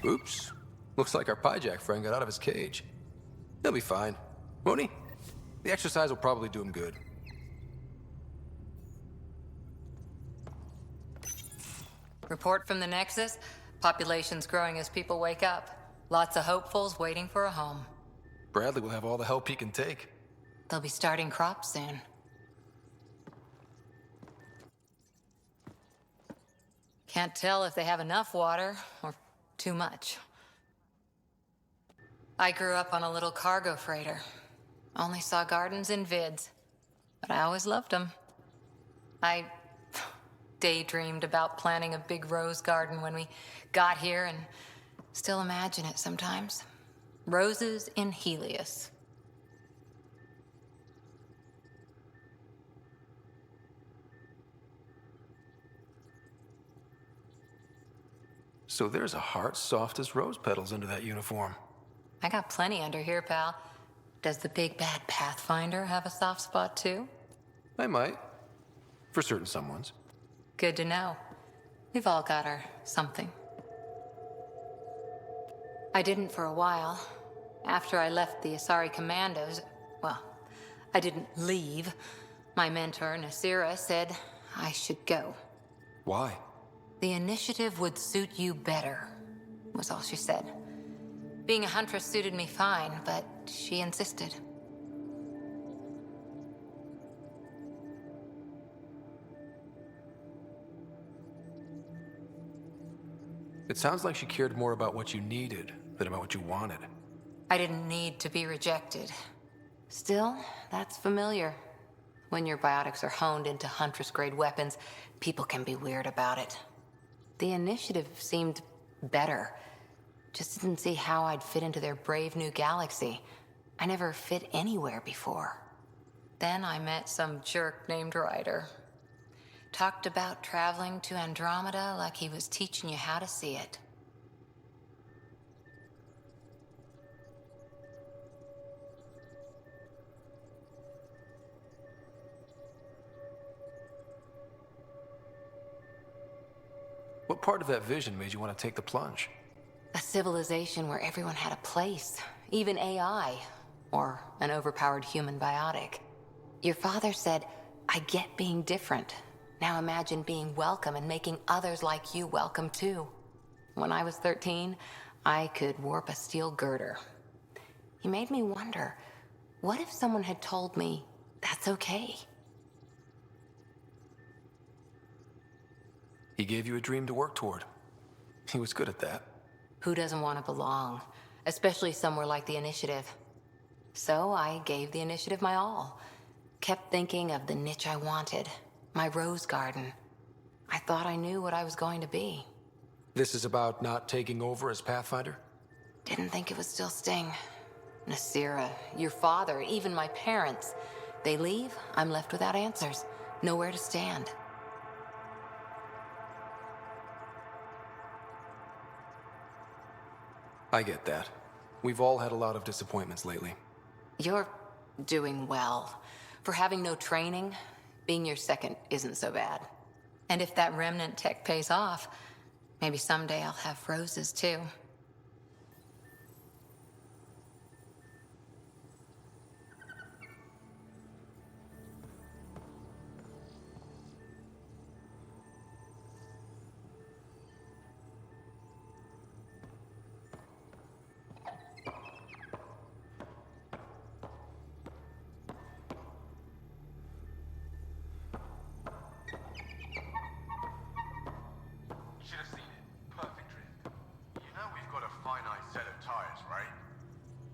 Oops. Looks like our piejack friend got out of his cage. He'll be fine, won't he? The exercise will probably do him good. Report from the Nexus. Population's growing as people wake up. Lots of hopefuls waiting for a home. Bradley will have all the help he can take. They'll be starting crops soon. Can't tell if they have enough water or too much. I grew up on a little cargo freighter. Only saw gardens in vids, but I always loved them. I daydreamed about planting a big rose garden when we got here and still imagine it sometimes. Roses in Helius. So there's a heart soft as rose petals under that uniform. I got plenty under here, pal. Does the big bad Pathfinder have a soft spot too? I might. For certain someones. Good to know. We've all got our something. I didn't for a while. After I left the Asari Commandos, well, I didn't leave. My mentor, Nasira, said I should go. Why? The initiative would suit you better, was all she said. Being a huntress suited me fine, but she insisted. It sounds like she cared more about what you needed than about what you wanted. I didn't need to be rejected. Still, that's familiar. When your biotics are honed into Huntress-grade weapons, people can be weird about it. The initiative seemed better. Just didn't see how I'd fit into their brave new galaxy. I never fit anywhere before. Then I met some jerk named Ryder. Talked about traveling to Andromeda like he was teaching you how to see it. What part of that vision made you want to take the plunge? A civilization where everyone had a place, even AI, or an overpowered human biotic. Your father said, I get being different. Now imagine being welcome and making others like you welcome too. When I was 13, I could warp a steel girder. He made me wonder, what if someone had told me that's okay? He gave you a dream to work toward. He was good at that. Who doesn't want to belong? Especially somewhere like the Initiative. So I gave the Initiative my all. Kept thinking of the niche I wanted. My rose garden. I thought I knew what I was going to be. This is about not taking over as Pathfinder? Didn't think it would still sting. Nasira, your father, even my parents. They leave, I'm left without answers. Nowhere to stand. I get that. We've all had a lot of disappointments lately. You're doing well. For having no training, being your second isn't so bad. And if that remnant tech pays off, maybe someday I'll have roses too.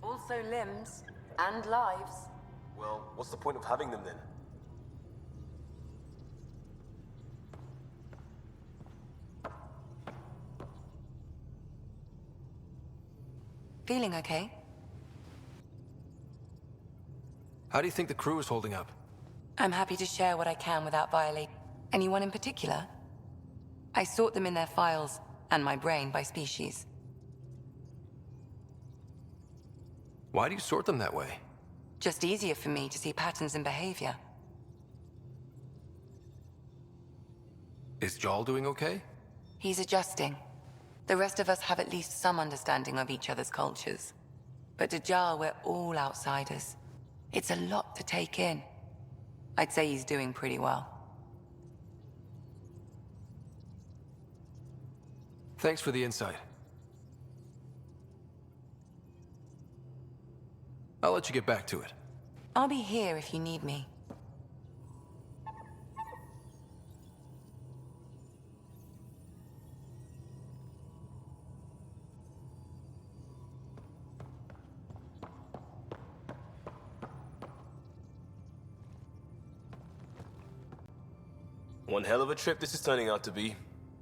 Also limbs and lives. Well, what's the point of having them then? Feeling okay? How do you think the crew is holding up? I'm happy to share what I can without violating anyone in particular. I sort them in their files and my brain by species. Why do you sort them that way? Just easier for me to see patterns in behavior. Is Jal doing okay? He's adjusting. The rest of us have at least some understanding of each other's cultures. But to Jarl, we're all outsiders. It's a lot to take in. I'd say he's doing pretty well. Thanks for the insight. I'll let you get back to it. I'll be here if you need me. One hell of a trip this is turning out to be.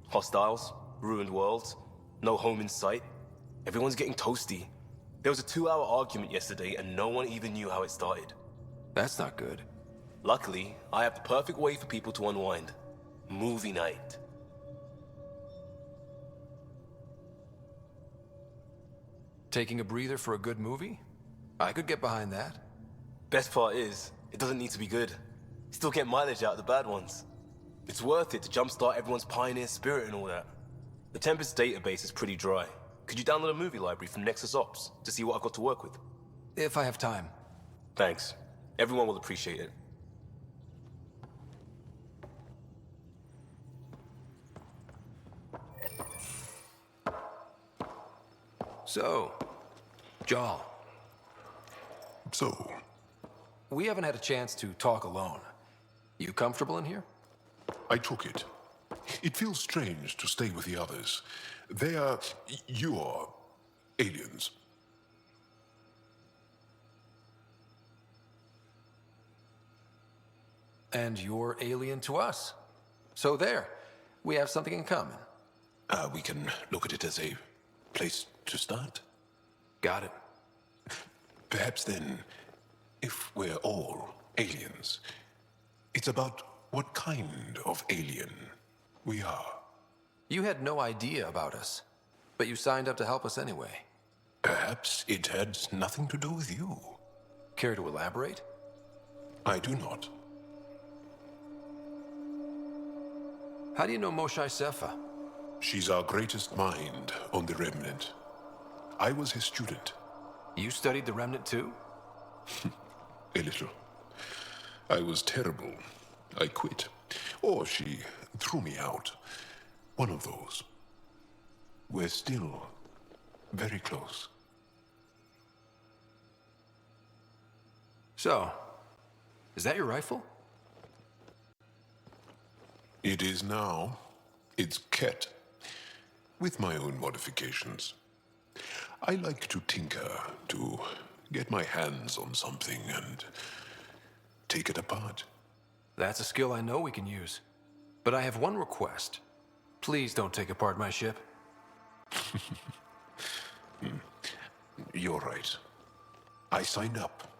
Hostiles, ruined worlds, no home in sight. Everyone's getting toasty. There was a 2-hour argument yesterday and no one even knew how it started. That's not good. Luckily, I have the perfect way for people to unwind. Movie night. Taking a breather for a good movie? I could get behind that. Best part is, it doesn't need to be good. Still get mileage out of the bad ones. It's worth it to jumpstart everyone's pioneer spirit and all that. The Tempest database is pretty dry. Could you download a movie library from Nexus Ops to see what I've got to work with? If I have time. Thanks. Everyone will appreciate it. So, Jarl. So, We haven't had a chance to talk alone. You comfortable in here? I took it. It feels strange to stay with the others. They are... you are... aliens. And you're alien to us. So there, we have something in common. We can look at it as a place to start. Got it. Perhaps then, if we're all aliens, it's about what kind of alien we are. You had no idea about us, but you signed up to help us anyway. Perhaps it had nothing to do with you. Care to elaborate? I do not. How do you know Moshae Sefa? She's our greatest mind on the Remnant. I was his student. You studied the Remnant too? A little. I was terrible. I quit. Or she threw me out. One of those. We're still very close. So, is that your rifle? It is now. It's Kett. With my own modifications. I like to tinker, to get my hands on something and take it apart. That's a skill I know we can use. But I have one request. Please don't take apart my ship. You're right. I signed up.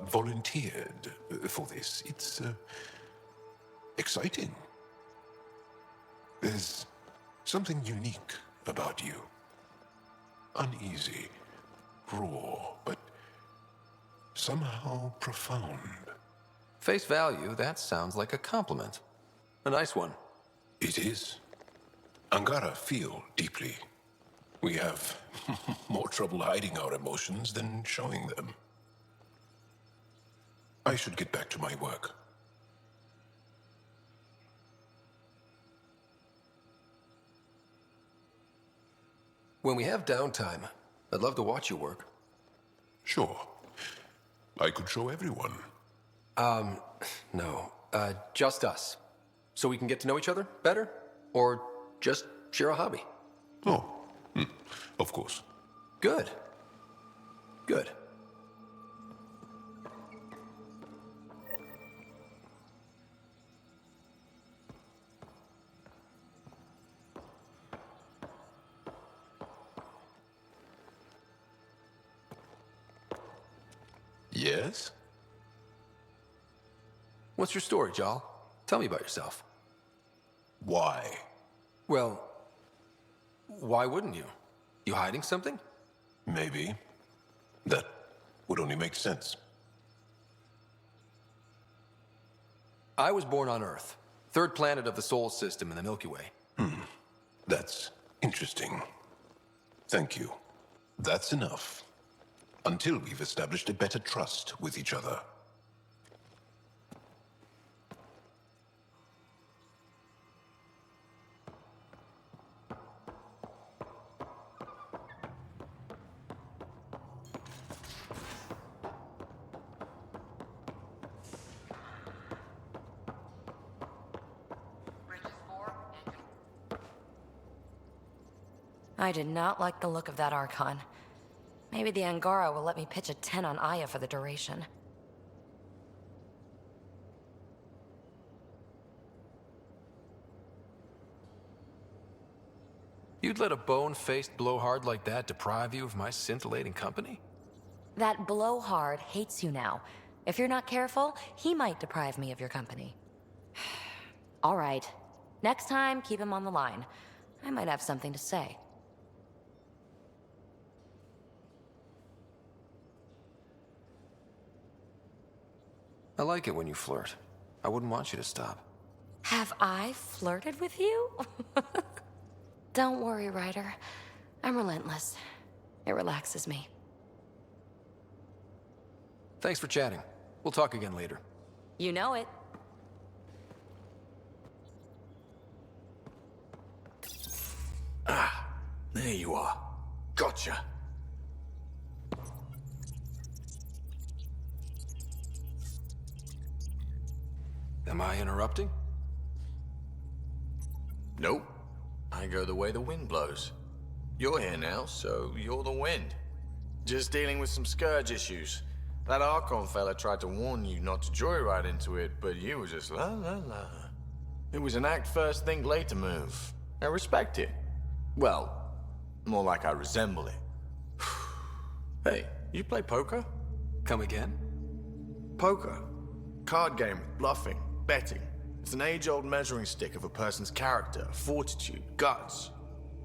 Volunteered for this. It's exciting. There's something unique about you. Uneasy, raw, but somehow profound. Face value, that sounds like a compliment. A nice one. It is. Angara feel deeply. We have more trouble hiding our emotions than showing them. I should get back to my work. When we have downtime, I'd love to watch you work. Sure. I could show everyone. No. Just us. So we can get to know each other better? Or just share a hobby? Oh, of course. Good. Good. Yes? What's your story, Jarl? Tell me about yourself. Why? Well, why wouldn't you? You hiding something? Maybe. That would only make sense. I was born on Earth, third planet of the Sol system in the Milky Way. That's Interesting. Thank you. That's enough. Until we've established a better trust with each other. I did not like the look of that Archon. Maybe the Angara will let me pitch a 10 on Aya for the duration. You'd let a bone-faced blowhard like that deprive you of my scintillating company? That blowhard hates you now. If you're not careful, he might deprive me of your company. All right. Next time, keep him on the line. I might have something to say. I like it when you flirt. I wouldn't want you to stop. Have I flirted with you? Don't worry, Ryder. I'm relentless. It relaxes me. Thanks for chatting. We'll talk again later. You know it. There you are. Gotcha. Am I interrupting? Nope. I go the way the wind blows. You're here now, so you're the wind. Just dealing with some scourge issues. That Archon fella tried to warn you not to joyride into it, but you were just la la la. It was an act first, think later move. I respect it. Well, more like I resemble it. Hey, you play poker? Come again? Poker. Card game with bluffing, betting. It's an age-old measuring stick of a person's character, fortitude, guts.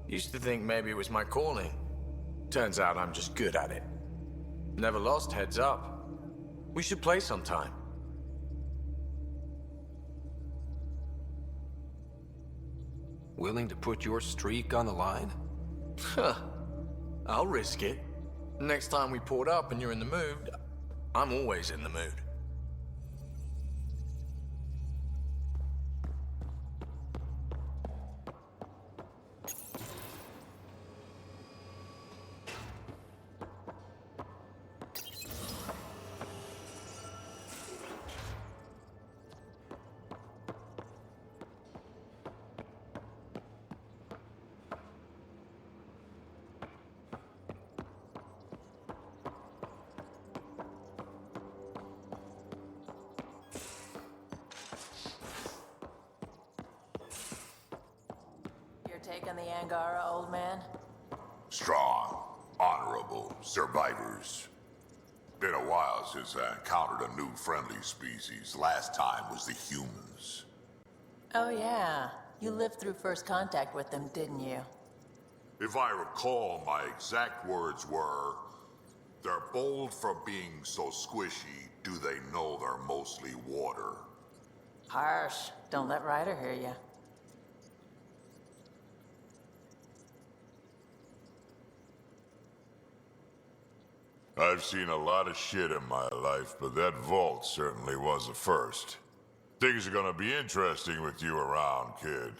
Used to think maybe it was my calling. Turns out I'm just good at it. Never lost heads up. We should play sometime. Willing to put your streak on the line? Huh. I'll risk it. Next time we port up and you're in the mood, I'm always in the mood. Take on the Angara, old man? Strong, honorable survivors. Been a while since I encountered a new friendly species. Last time was the humans. Oh yeah, you lived through first contact with them, didn't you? If I recall, my exact words were, "They're bold for being so squishy, do they know they're mostly water?" Harsh. Don't let Ryder hear you. I've seen a lot of shit in my life, but that vault certainly was a first. Things are gonna be interesting with you around, kid.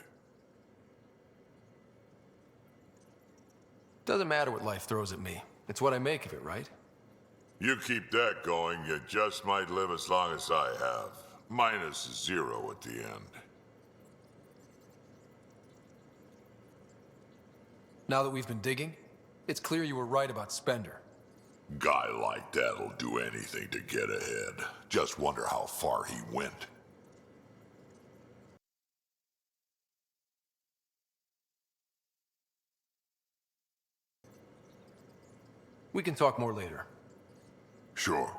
Doesn't matter what life throws at me. It's what I make of it, right? You keep that going, you just might live as long as I have. Minus 0 at the end. Now that we've been digging, it's clear you were right about Spender. Guy like that'll do anything to get ahead. Just wonder how far he went. We can talk more later. Sure.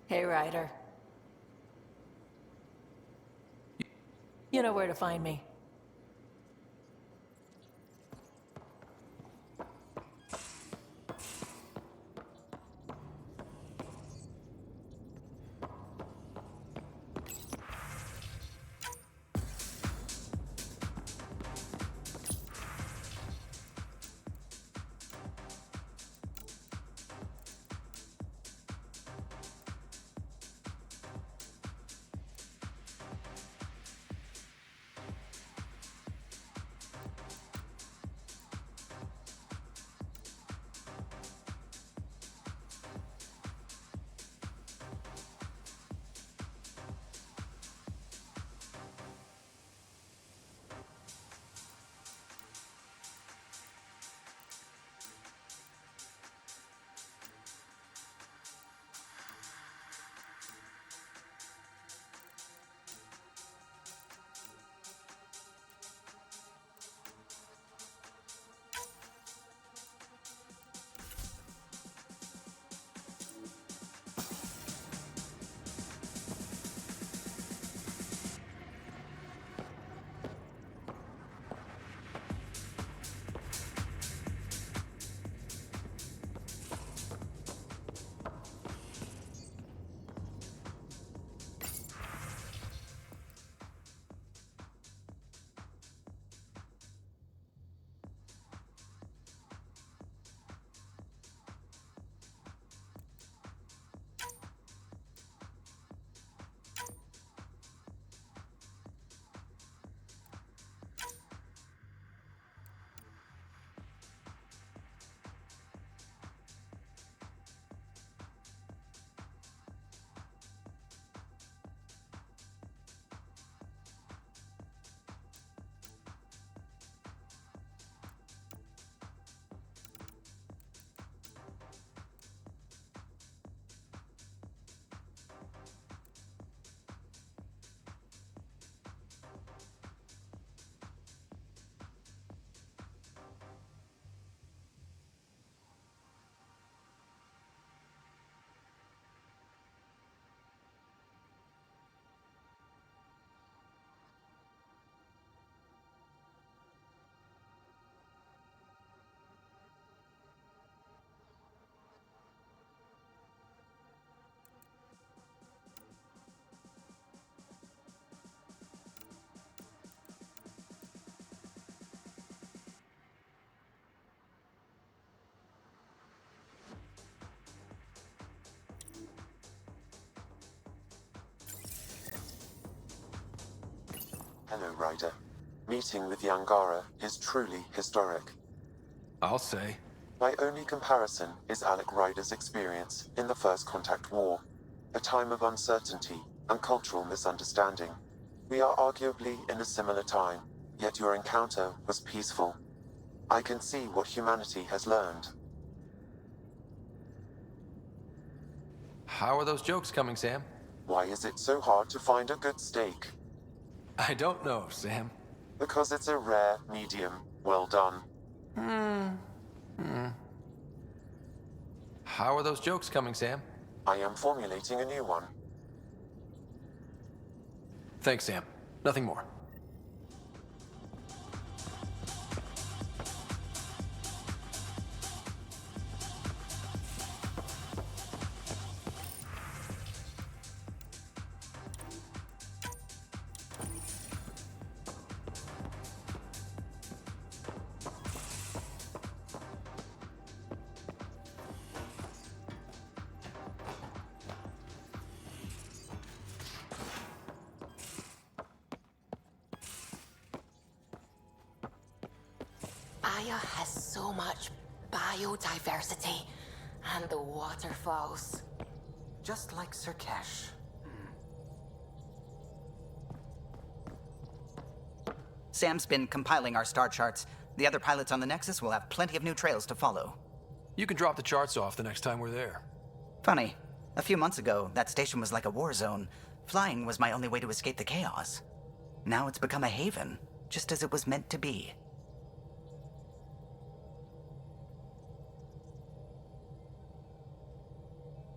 Hey, Ryder. You know where to find me. Hello, Ryder. Meeting with the Angara is truly historic. I'll say. My only comparison is Alec Ryder's experience in the First Contact War, a time of uncertainty and cultural misunderstanding. We are arguably in a similar time, yet your encounter was peaceful. I can see what humanity has learned. How are those jokes coming, Sam? Why is it so hard to find a good steak? I don't know, Sam. Because it's a rare medium. Well done. How are those jokes coming, Sam? I am formulating a new one. Thanks, Sam. Nothing more. Aya has so much biodiversity, and the waterfalls. Just like Sirkesh. Sam's been compiling our star charts. The other pilots on the Nexus will have plenty of new trails to follow. You can drop the charts off the next time we're there. Funny. A few months ago, that station was like a war zone. Flying was my only way to escape the chaos. Now it's become a haven, just as it was meant to be.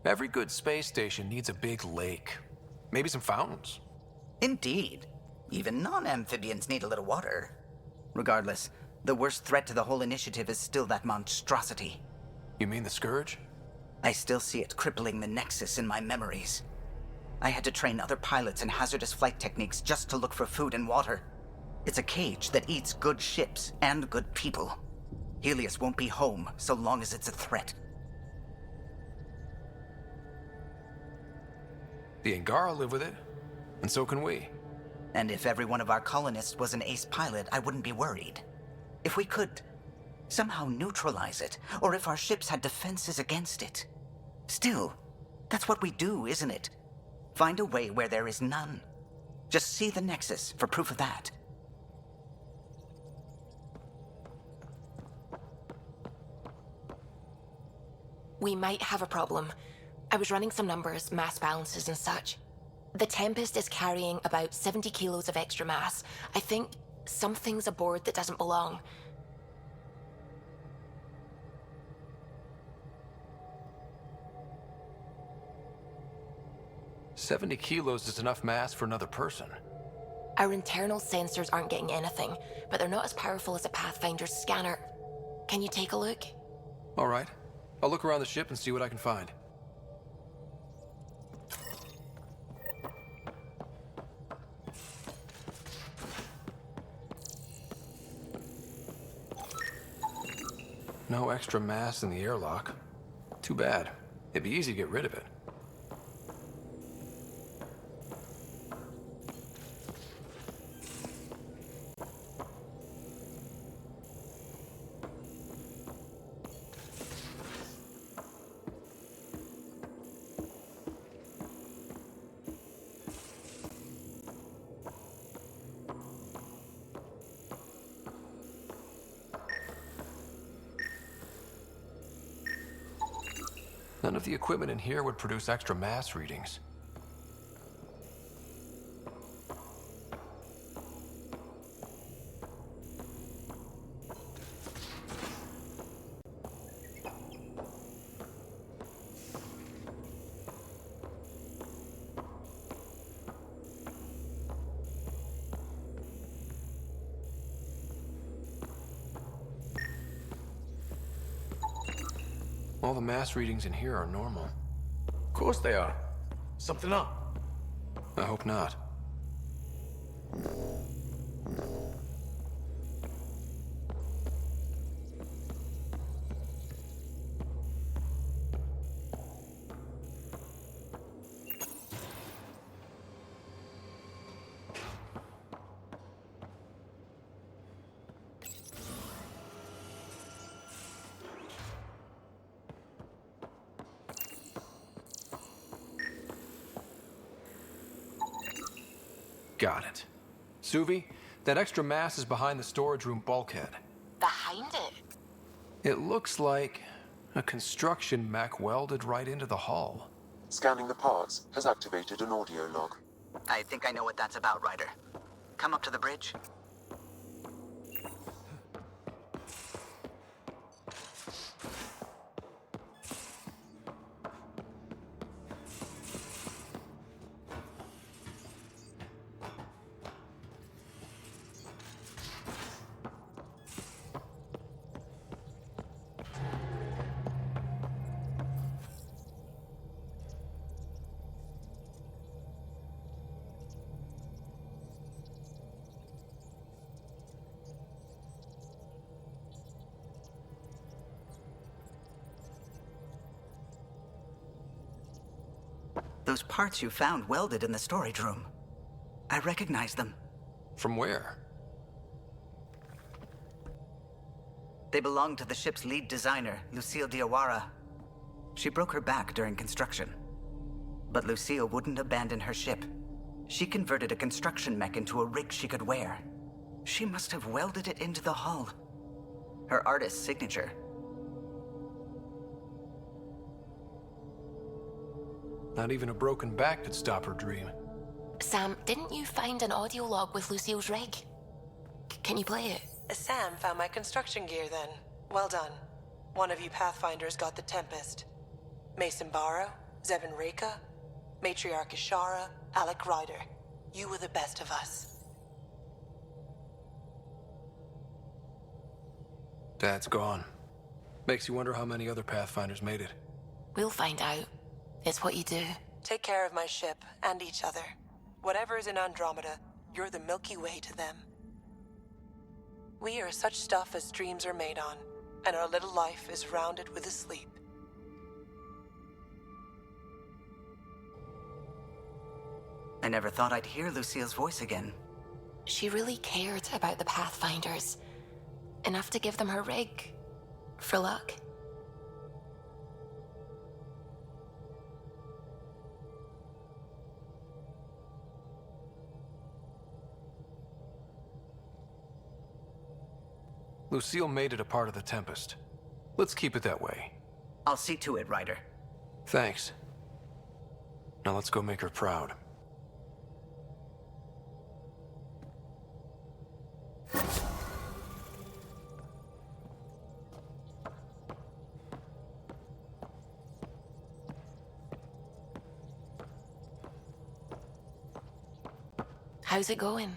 Every good space station needs a big lake. Maybe some fountains. Indeed. Even non-amphibians need a little water. Regardless, the worst threat to the whole initiative is still that monstrosity. You mean the Scourge? I still see it crippling the Nexus in my memories. I had to train other pilots in hazardous flight techniques just to look for food and water. It's a cage that eats good ships and good people. Helius won't be home so long as it's a threat. The Angara live with it, and so can we. And if every one of our colonists was an ace pilot, I wouldn't be worried. If we could somehow neutralize it, or if our ships had defenses against it. Still, that's what we do, isn't it? Find a way where there is none. Just see the Nexus for proof of that. We might have a problem. I was running some numbers, mass balances and such. The Tempest is carrying about 70 kilos of extra mass. I think something's aboard that doesn't belong. "70 kilos is enough mass for another person." Our internal sensors aren't getting anything, but they're not as powerful as a Pathfinder's scanner. Can you take a look? All right. I'll look around the ship and see what I can find. No extra mass in the airlock. Too bad. It'd be easy to get rid of it. None of the equipment in here would produce extra mass readings. All the mass readings in here are normal. Of course they are. Something up. I hope not. Got it. Suvi, that extra mass is behind the storage room bulkhead. Behind it? It looks like a construction mech welded right into the hull. Scanning the parts has activated an audio log. I think I know what that's about, Ryder. Come up to the bridge. Those parts you found welded in the storage room. I recognize them. From where? They belong to the ship's lead designer, Lucille Diawara. She broke her back during construction. But Lucille wouldn't abandon her ship. She converted a construction mech into a rig she could wear. She must have welded it into the hull. Her artist's signature. Not even a broken back could stop her dream. Sam, didn't you find an audio log with Lucille's rig? Can you play it? Sam found my construction gear then. Well done. One of you Pathfinders got the Tempest. Mason Barrow, Zevin Reka, Matriarch Ishara, Alec Ryder. You were the best of us. Dad's gone. Makes you wonder how many other Pathfinders made it. We'll find out. It's what you do. Take care of my ship and each other. Whatever is in Andromeda, you're the Milky Way to them. We are such stuff as dreams are made on, and our little life is rounded with a sleep. I never thought I'd hear Lucille's voice again. She really cared about the Pathfinders. Enough to give them her rig. For luck. Lucille made it a part of the Tempest. Let's keep it that way. I'll see to it, Ryder. Thanks. Now let's go make her proud. How's it going?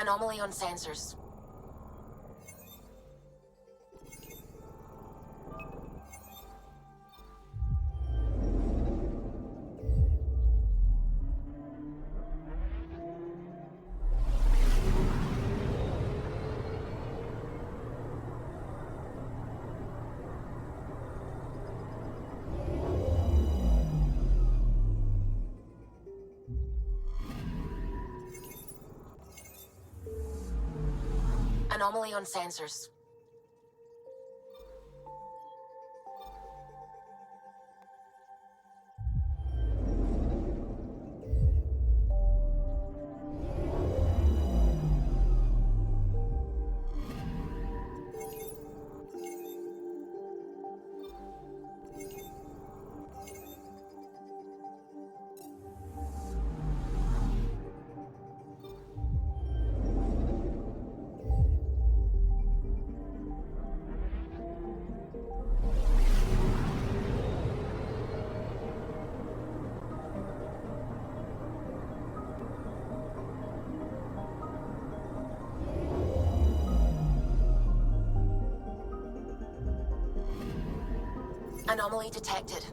Anomaly on sensors. Anomaly on sensors. Anomaly detected.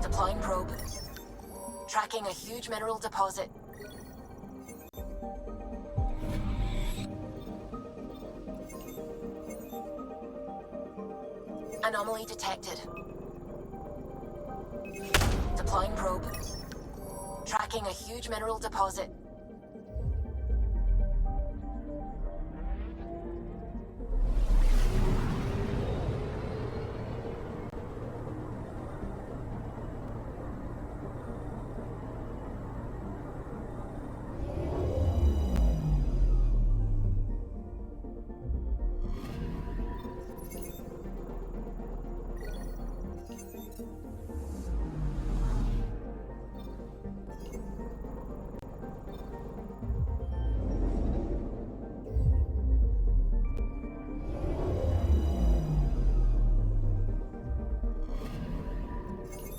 Deploying probe. Tracking a huge mineral deposit. Anomaly detected. Deploying probe. Tracking a huge mineral deposit.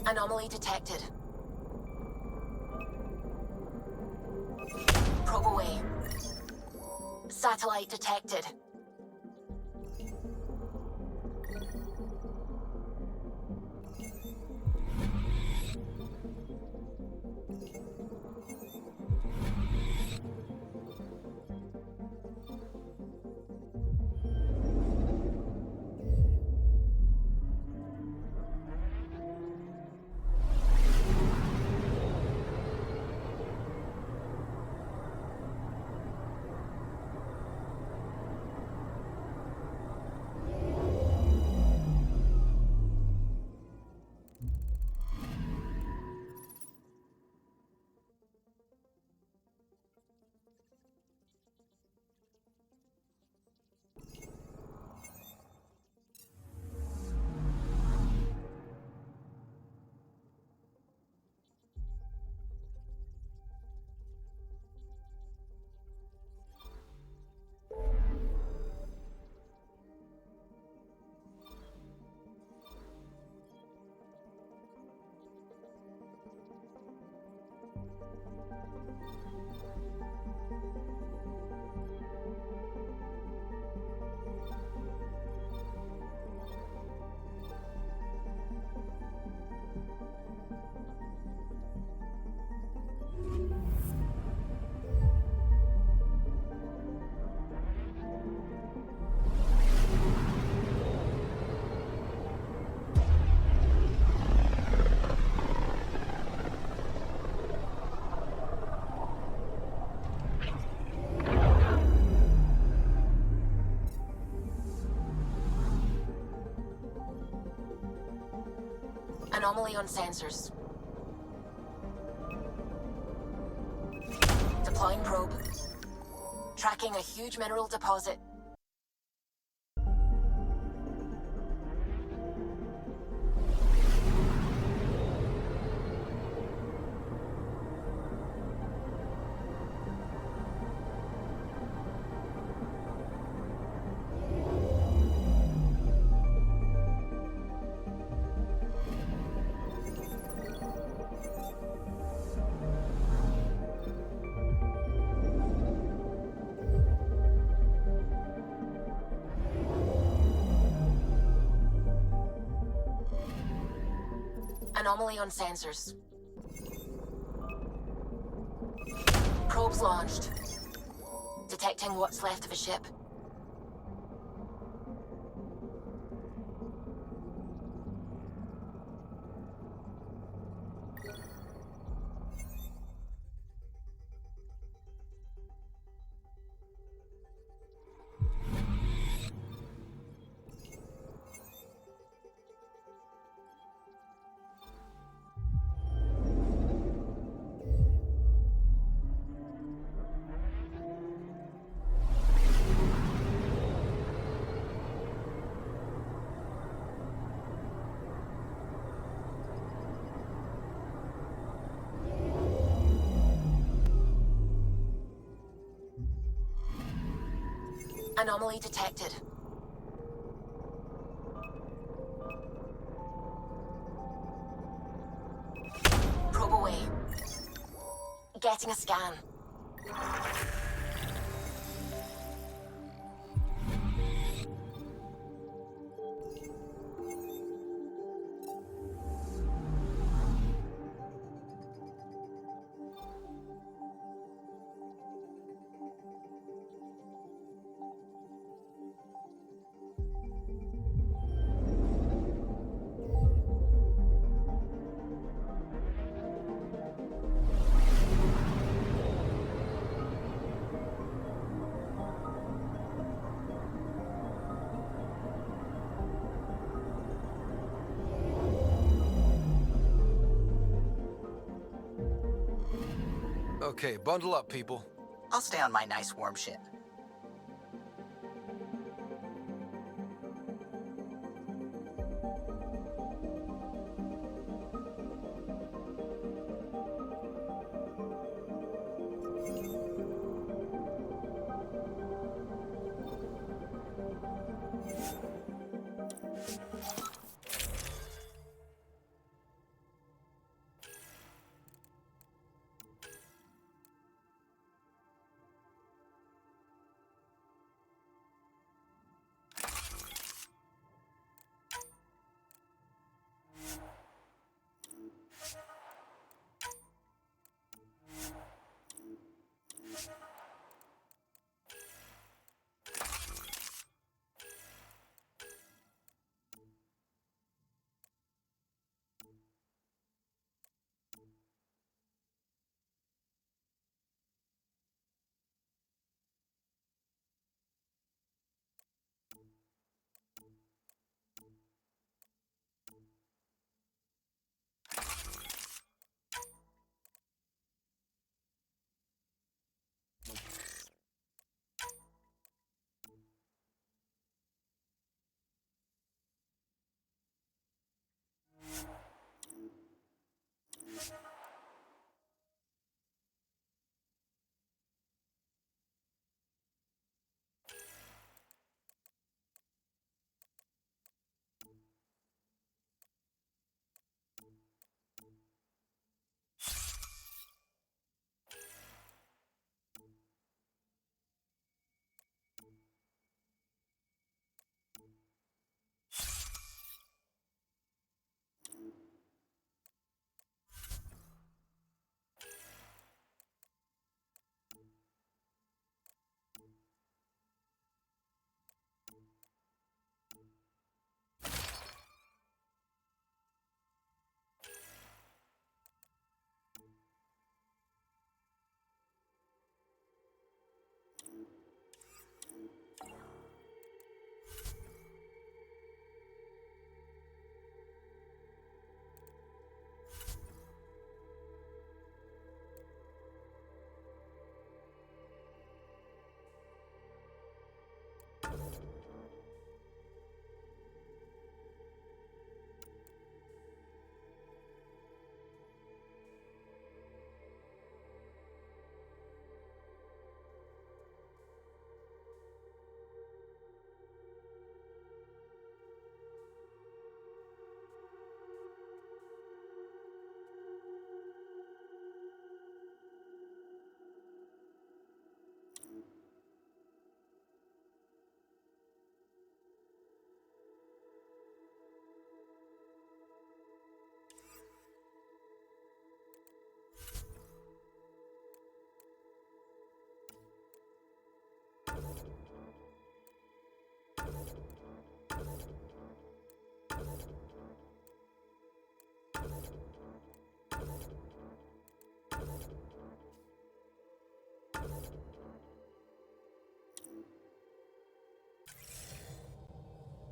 Anomaly detected. Probe away. Satellite detected. Anomaly on sensors. Deploying probe. Tracking a huge mineral deposit. Anomaly on sensors. Probes launched. Detecting what's left of a ship. Anomaly detected. Probe away. Getting a scan. Okay, bundle up, people. I'll stay on my nice warm ship.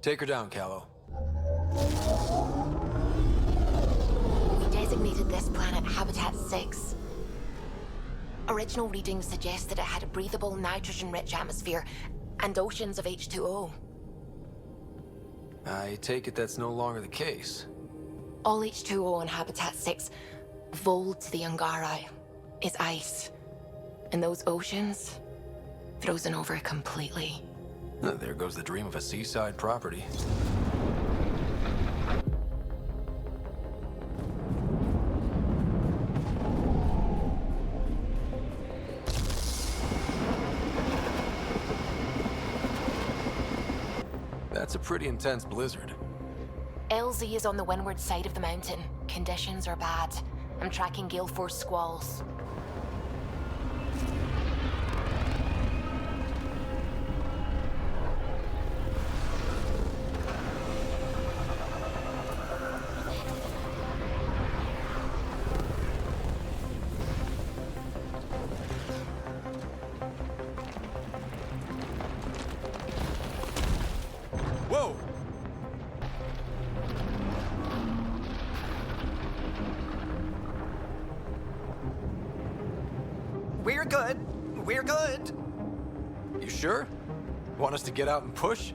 Take her down, Callow. We designated this planet Habitat 6. Original readings suggest that it had a breathable, nitrogen-rich atmosphere and oceans of H2O. I take it that's no longer the case. All H2O on Habitat 6, Voeld to the Angara, is ice. And those oceans, frozen over completely. There goes the dream of a seaside property. That's a pretty intense blizzard. LZ is on the windward side of the mountain. Conditions are bad. I'm tracking gale force squalls. Whoa! good. We're good. You sure? Want us to get out and push?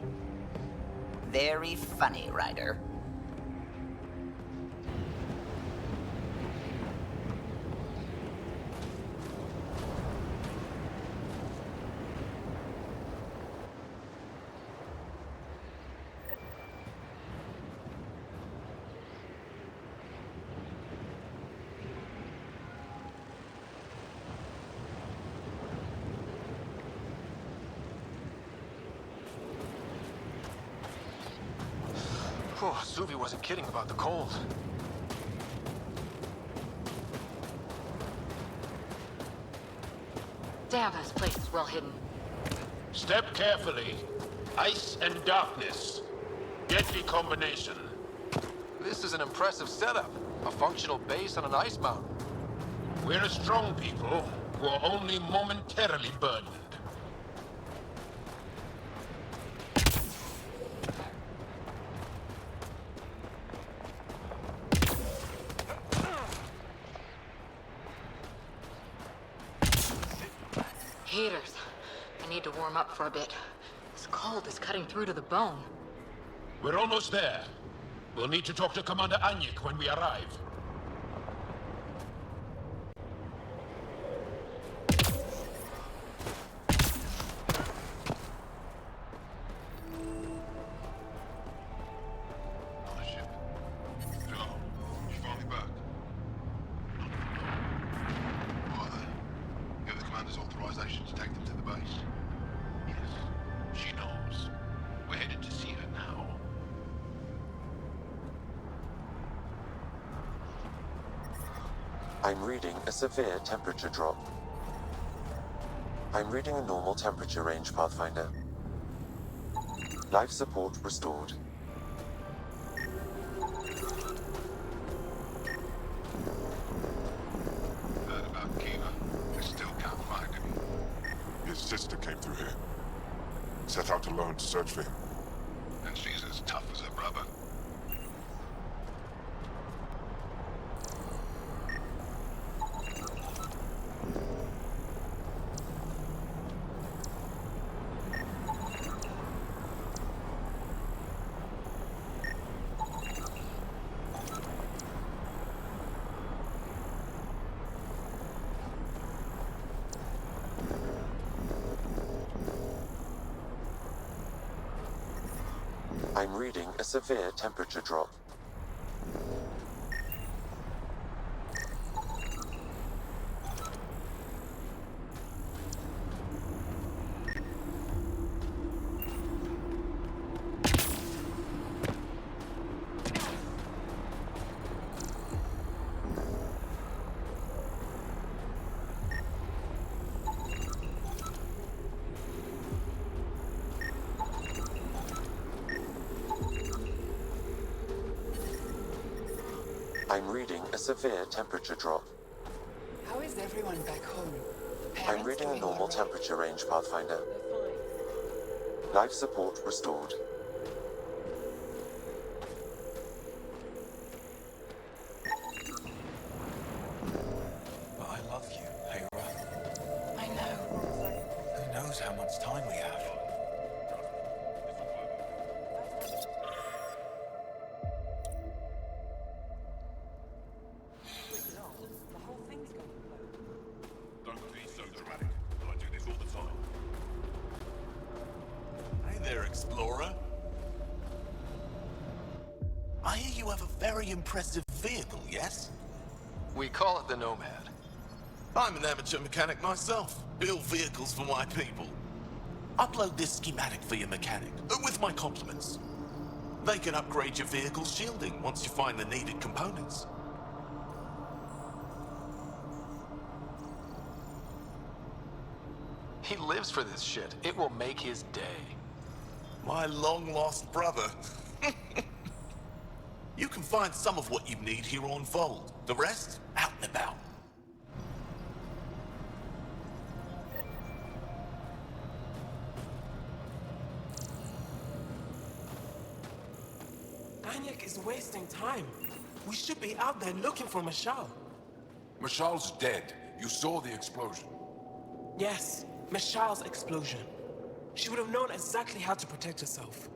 Very funny, Ryder. Oh, Suvi wasn't kidding about the cold. Damn, this place is well hidden. Step carefully. Ice and darkness. Deadly combination. This is an impressive setup. A functional base on an ice mountain. We're a strong people who are only momentarily burdened. Heaters. I need to warm up for a bit. This cold is cutting through to the bone. We're almost there. We'll need to talk to Commander Anyik when we arrive. I'm reading a severe temperature drop. I'm reading a normal temperature range, Pathfinder. Life support restored. Heard about Kiva. I still can't find him. His sister came through here. Set out alone to search for him. And she's as tough as her brother. I'm reading a severe temperature drop. I'm reading a severe temperature drop. How is everyone back home? I'm reading a normal temperature range, Pathfinder. Life support restored. But I love you, Hera. I know. Who knows how much time we have? Don't be so dramatic. I do this all the time. Hey there, Explorer. I hear you have a very impressive vehicle, yes? We call it the Nomad. I'm an amateur mechanic myself. Build vehicles for my people. Upload this schematic for your mechanic, with my compliments. They can upgrade your vehicle's shielding once you find the needed components. He lives for this shit. It will make his day. My long-lost brother. You can find some of what you need here on Voeld. The rest, out and about. Anyik is wasting time. We should be out there looking for Mashal. Mashal's dead. You saw the explosion. Yes, Miss Child's explosion. She would have known exactly how to protect herself.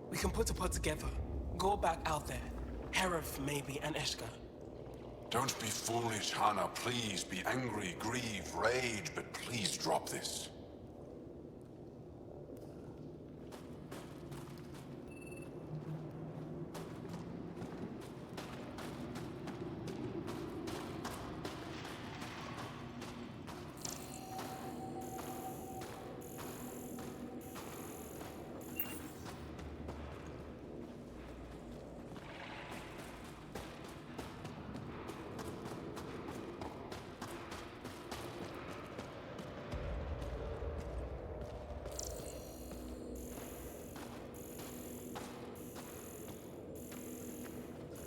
We can put a pod together. Go back out there. Heref, maybe, and Eshka. Don't be foolish, Hannah. Please be angry, grieve, rage, but please drop this.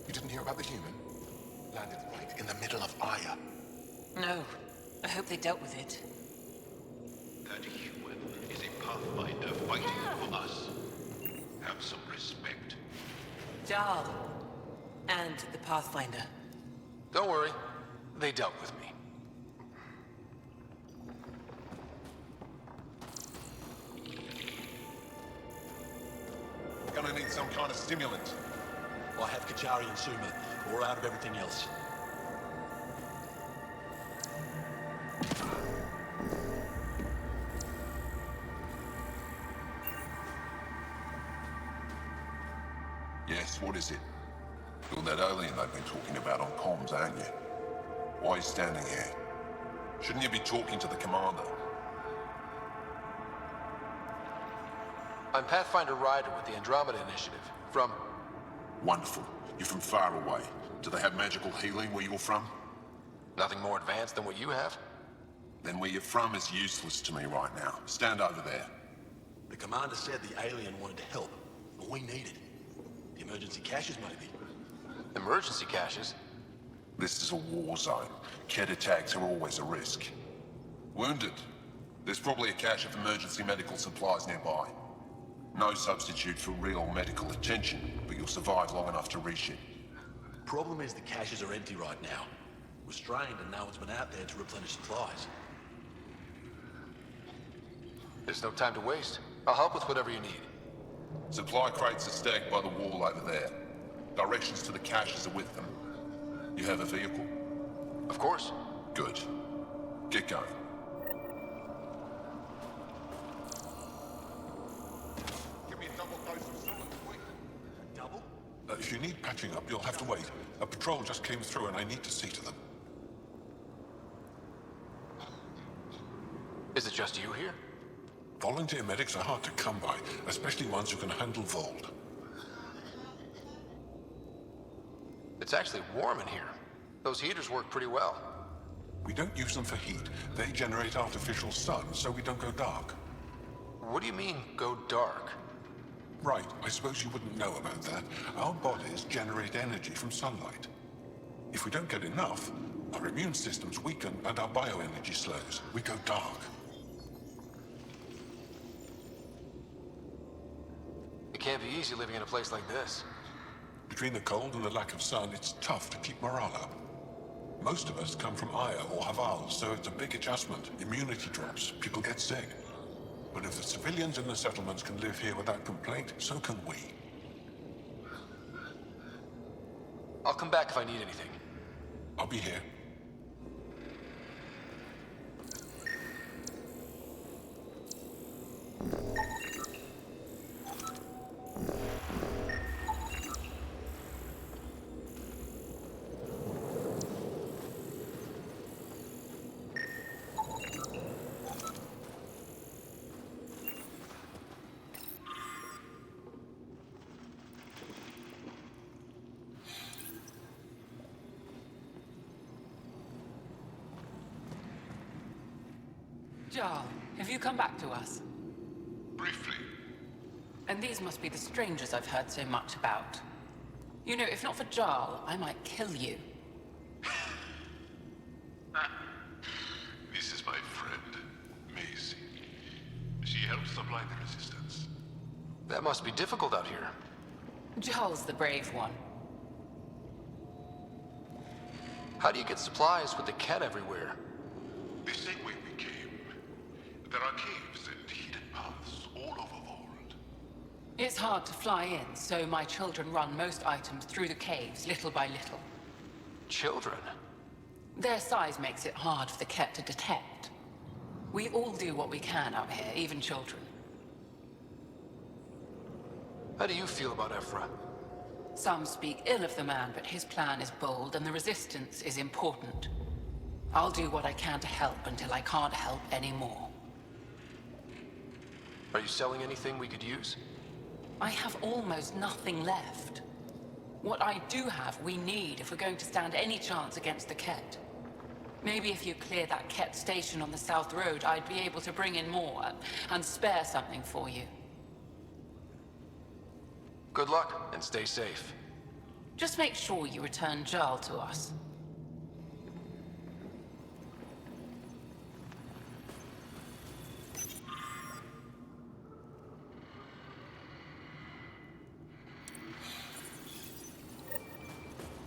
You didn't hear about the human? Landed right in the middle of Aya. No. I hope they dealt with it. That human is a pathfinder fighting for us. Have some respect. Jarl. And the Pathfinder. Don't worry. They dealt with me. Gonna need some kind of stimulant. I have Kachari and Suma. We're out of everything else. Yes, what is it? You're that alien I've been talking about on comms, aren't you? Why are you standing here? Shouldn't you be talking to the commander? I'm Pathfinder Ryder with the Andromeda Initiative. From... Wonderful. You're from far away. Do they have magical healing where you're from? Nothing more advanced than what you have? Then where you're from is useless to me right now. Stand over there. The commander said the alien wanted to help. All we needed. The emergency caches, maybe. Emergency caches? This is a war zone. Kett attacks are always a risk. Wounded? There's probably a cache of emergency medical supplies nearby. No substitute for real medical attention, but you'll survive long enough to reship. Problem is the caches are empty right now. We're strained and no one's been out there to replenish supplies. There's no time to waste. I'll help with whatever you need. Supply crates are stacked by the wall over there. Directions to the caches are with them. You have a vehicle? Of course. Good. Get going. Give me a double dose of something, quick. Double? If you need patching up, you'll have to wait. A patrol just came through and I need to see to them. Is it just you here? Volunteer medics are hard to come by, especially ones who can handle Voeld. It's actually warm in here. Those heaters work pretty well. We don't use them for heat. They generate artificial sun, so we don't go dark. What do you mean, go dark? Right, I suppose you wouldn't know about that. Our bodies generate energy from sunlight. If we don't get enough, our immune systems weaken and our bioenergy slows. We go dark. It can't be easy living in a place like this. Between the cold and the lack of sun, it's tough to keep morale up. Most of us come from Aya or Haval, so it's a big adjustment. Immunity drops, people get sick. But if the civilians in the settlements can live here without complaint, so can we. I'll come back if I need anything. I'll be here. Jarl, have you come back to us? Briefly. And these must be the strangers I've heard so much about. You know, if not for Jarl, I might kill you. This is my friend, Maisie. She helps supply the resistance. That must be difficult out here. Jarl's the brave one. How do you get supplies with the Kett everywhere? The same way we came. There are caves and hidden paths all over Voeld. It's hard to fly in, so my children run most items through the caves, little by little. Children? Their size makes it hard for the Kett to detect. We all do what we can out here, even children. How do you feel about Evfra? Some speak ill of the man, but his plan is bold and the resistance is important. I'll do what I can to help until I can't help anymore. Are you selling anything we could use? I have almost nothing left. What I do have, we need if we're going to stand any chance against the Kett. Maybe if you clear that Kett station on the South Road, I'd be able to bring in more and spare something for you. Good luck, and stay safe. Just make sure you return Jarl to us.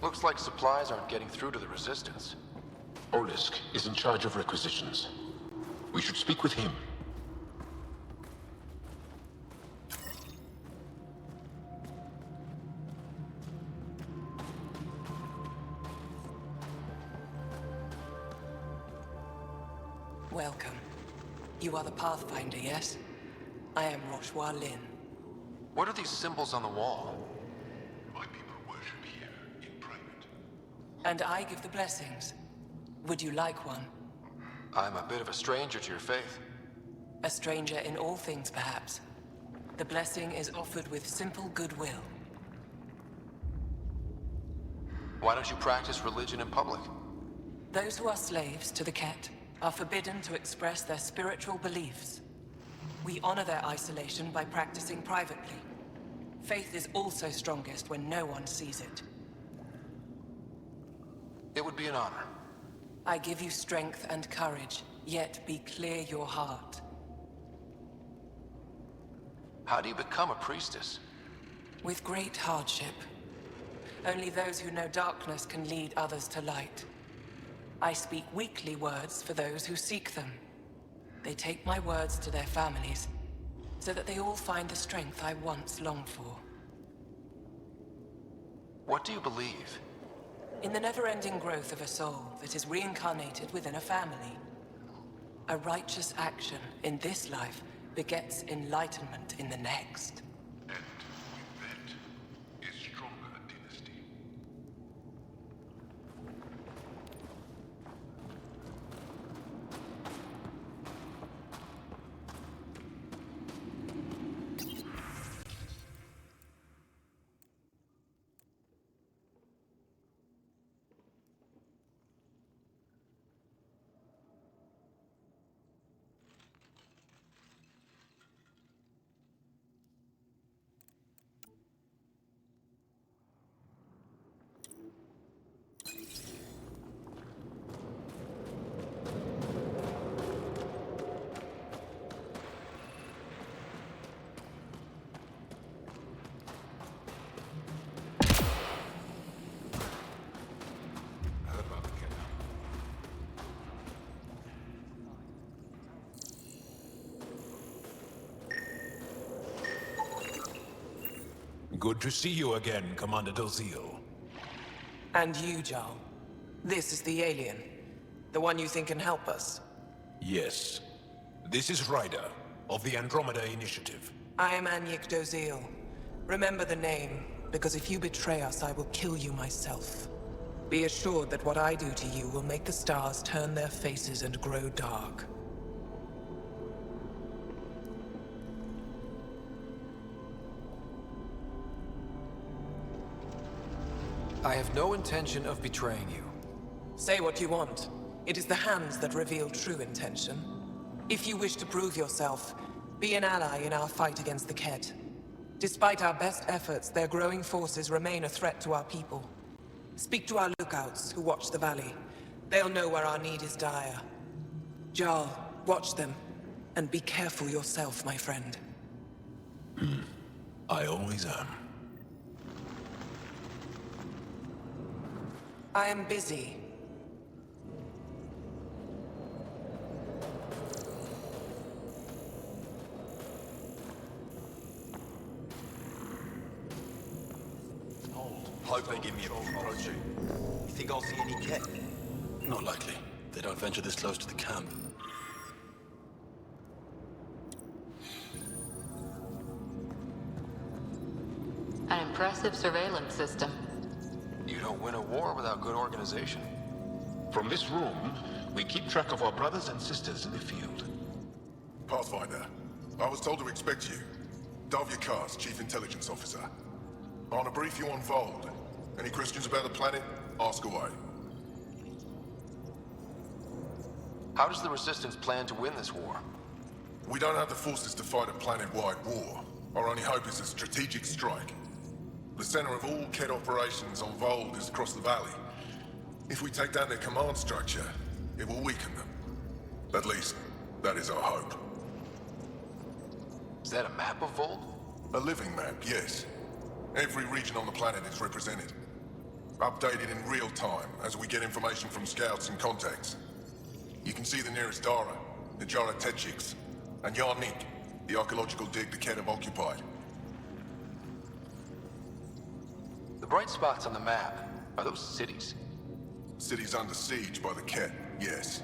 Looks like supplies aren't getting through to the Resistance. Olisk is in charge of requisitions. We should speak with him. Welcome. You are the Pathfinder, yes? I am Roshua Lin. What are these symbols on the wall? My people worship here in private. And I give the blessings. Would you like one? I'm a bit of a stranger to your faith. A stranger in all things, perhaps. The blessing is offered with simple goodwill. Why don't you practice religion in public? Those who are slaves to the Kett are forbidden to express their spiritual beliefs. We honor their isolation by practicing privately. Faith is also strongest when no one sees it. It would be an honor. I give you strength and courage, yet be clear your heart. How do you become a priestess? With great hardship. Only those who know darkness can lead others to light. I speak weakly words for those who seek them. They take my words to their families, so that they all find the strength I once longed for. What do you believe? In the never-ending growth of a soul that is reincarnated within a family. A righteous action in this life begets enlightenment in the next. And with that is stronger dynasty. Good to see you again, Commander Dozil. And you, Jarl. This is the alien. The one you think can help us. Yes. This is Ryder, of the Andromeda Initiative. I am Anyik Dozil. Remember the name, because if you betray us, I will kill you myself. Be assured that what I do to you will make the stars turn their faces and grow dark. I have no intention of betraying you. Say what you want. It is the hands that reveal true intention. If you wish to prove yourself, be an ally in our fight against the Kett. Despite our best efforts, their growing forces remain a threat to our people. Speak to our lookouts who watch the valley. They'll know where our need is dire. Jarl, watch them, and be careful yourself, my friend. I always am. I am busy. laboratory. You think I'll see any Kett? Not likely. They don't venture this close to the camp. An impressive surveillance system. You don't win a war without good organization. From this room, we keep track of our brothers and sisters in the field. Pathfinder, I was told to expect you. Dove Yakars, Chief Intelligence Officer. I want to brief you on Voeld. Any questions about the planet? Ask away. How does the Resistance plan to win this war? We don't have the forces to fight a planet-wide war. Our only hope is a strategic strike. The center of all Kett operations on Voeld is across the valley. If we take down their command structure, it will weaken them. At least, that is our hope. Is that a map of Voeld? A living map, yes. Every region on the planet is represented. Updated in real time as we get information from scouts and contacts. You can see the nearest Dara, the Jara Tetchiks, and Yarnik, the archaeological dig the Kett have occupied. The bright spots on the map, are those cities? Cities under siege by the Kett, yes.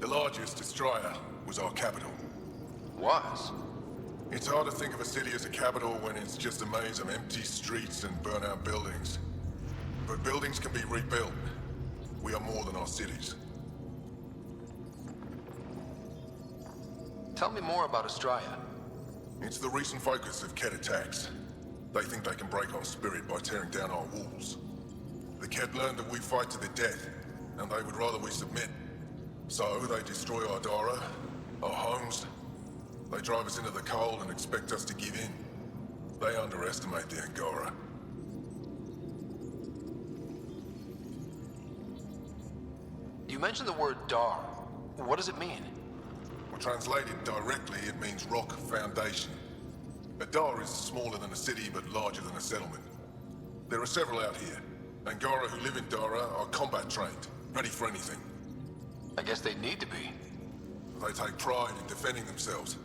The largest, Estraya, was our capital. Was? It's hard to think of a city as a capital when it's just a maze of empty streets and burnt-out buildings. But buildings can be rebuilt. We are more than our cities. Tell me more about Estraya. It's the recent focus of Kett attacks. They think they can break our spirit by tearing down our walls. The Kett learned that we fight to the death, and they would rather we submit. So they destroy our Dara, our homes. They drive us into the cold and expect us to give in. They underestimate the Angara. You mentioned the word Dar. What does it mean? Well, translated directly, it means rock foundation. A Dar is smaller than a city, but larger than a settlement. There are several out here. Angara who live in Dara are combat trained, ready for anything. I guess they need to be. They take pride in defending themselves.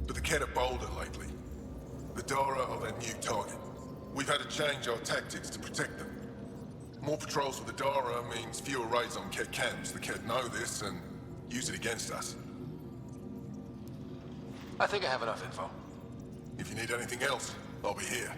But the Kett are bolder lately. The Dara are their new target. We've had to change our tactics to protect them. More patrols with the Dara means fewer raids on Kett camps. The Kett know this and use it against us. I think I have enough info. If you need anything else, I'll be here.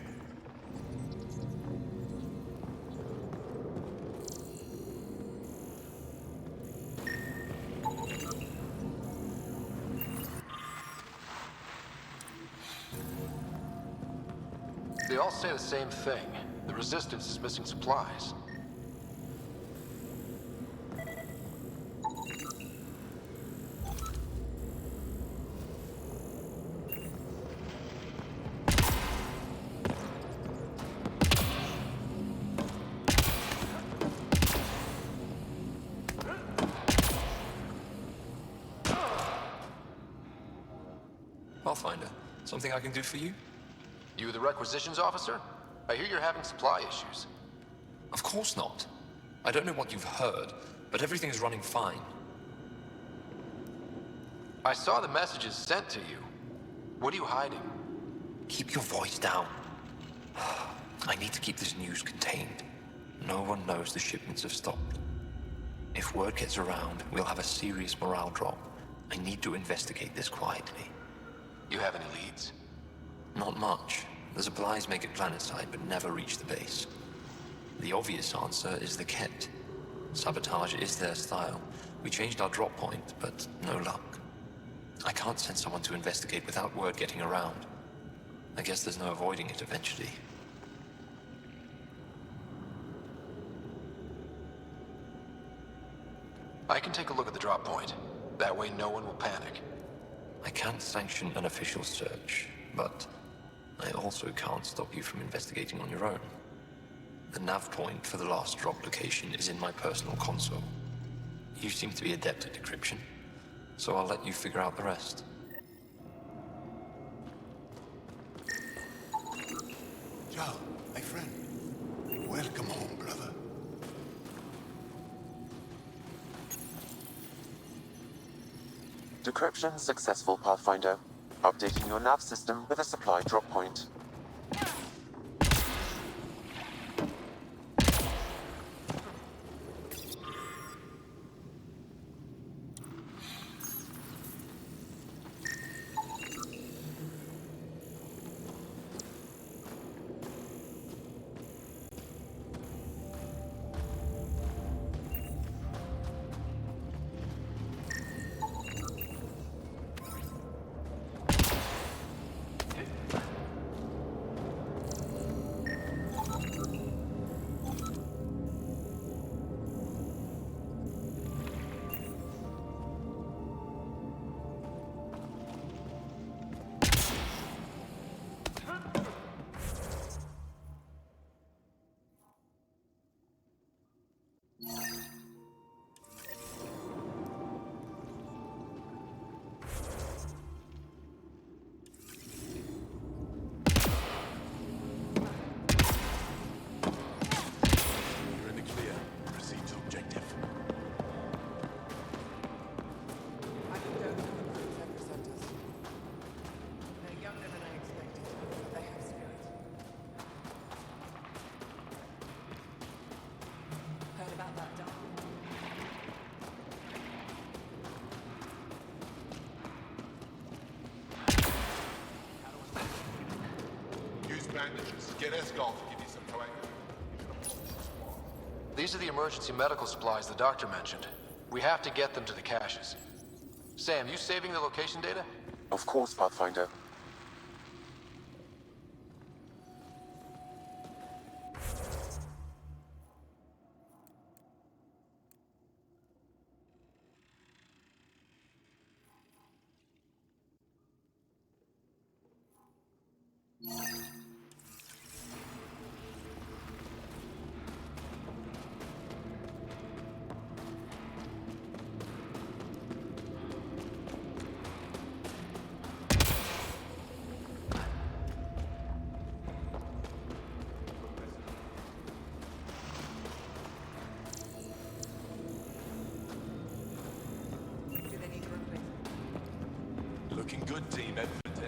They all say the same thing. The Resistance is missing supplies. Pathfinder, something I can do for you? You the requisitions officer? I hear you're having supply issues. Of course not. I don't know what you've heard, but everything is running fine. I saw the messages sent to you. What are you hiding? Keep your voice down. I need to keep this news contained. No one knows the shipments have stopped. If word gets around, we'll have a serious morale drop. I need to investigate this quietly. You have any leads? Not much. The supplies make it planetside, but never reach the base. The obvious answer is the Kett. Sabotage is their style. We changed our drop point, but no luck. I can't send someone to investigate without word getting around. I guess there's no avoiding it eventually. I can take a look at the drop point. That way no one will panic. I can't sanction an official search, but I also can't stop you from investigating on your own. The nav point for the last drop location is in my personal console. You seem to be adept at decryption, so I'll let you figure out the rest. Joe, my friend. Welcome home, brother. Decryption successful, Pathfinder. Updating your nav system with a supply drop point. Get Escort to give you some coagulant. These are the emergency medical supplies the doctor mentioned. We have to get them to the caches. Sam, you saving the location data? Of course, Pathfinder. Looking good, team. Ep.4.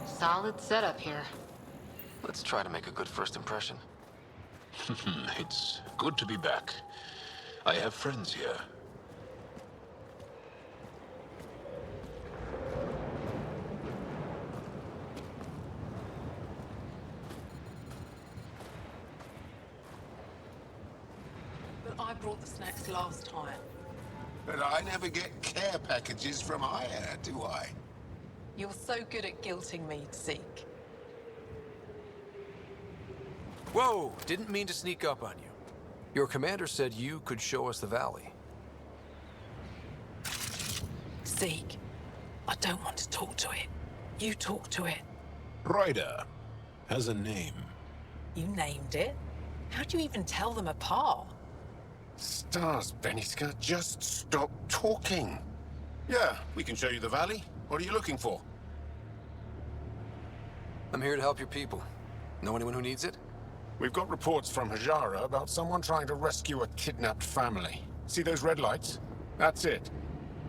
Solid setup here. Let's try to make a good first impression. It's good to be back. I have friends here. But I brought the snacks last time. But I never get care packages from Aya, do I? You're so good at guilting me, Zeke. Whoa! Didn't mean to sneak up on you. Your commander said you could show us the valley. Zeke, I don't want to talk to it. You talk to it. Ryder has a name. You named it? How'd you even tell them apart? Stars, Beniska, just stop talking. Yeah, we can show you the valley. What are you looking for? I'm here to help your people. Know anyone who needs it? We've got reports from Hajara about someone trying to rescue a kidnapped family. See those red lights? That's it.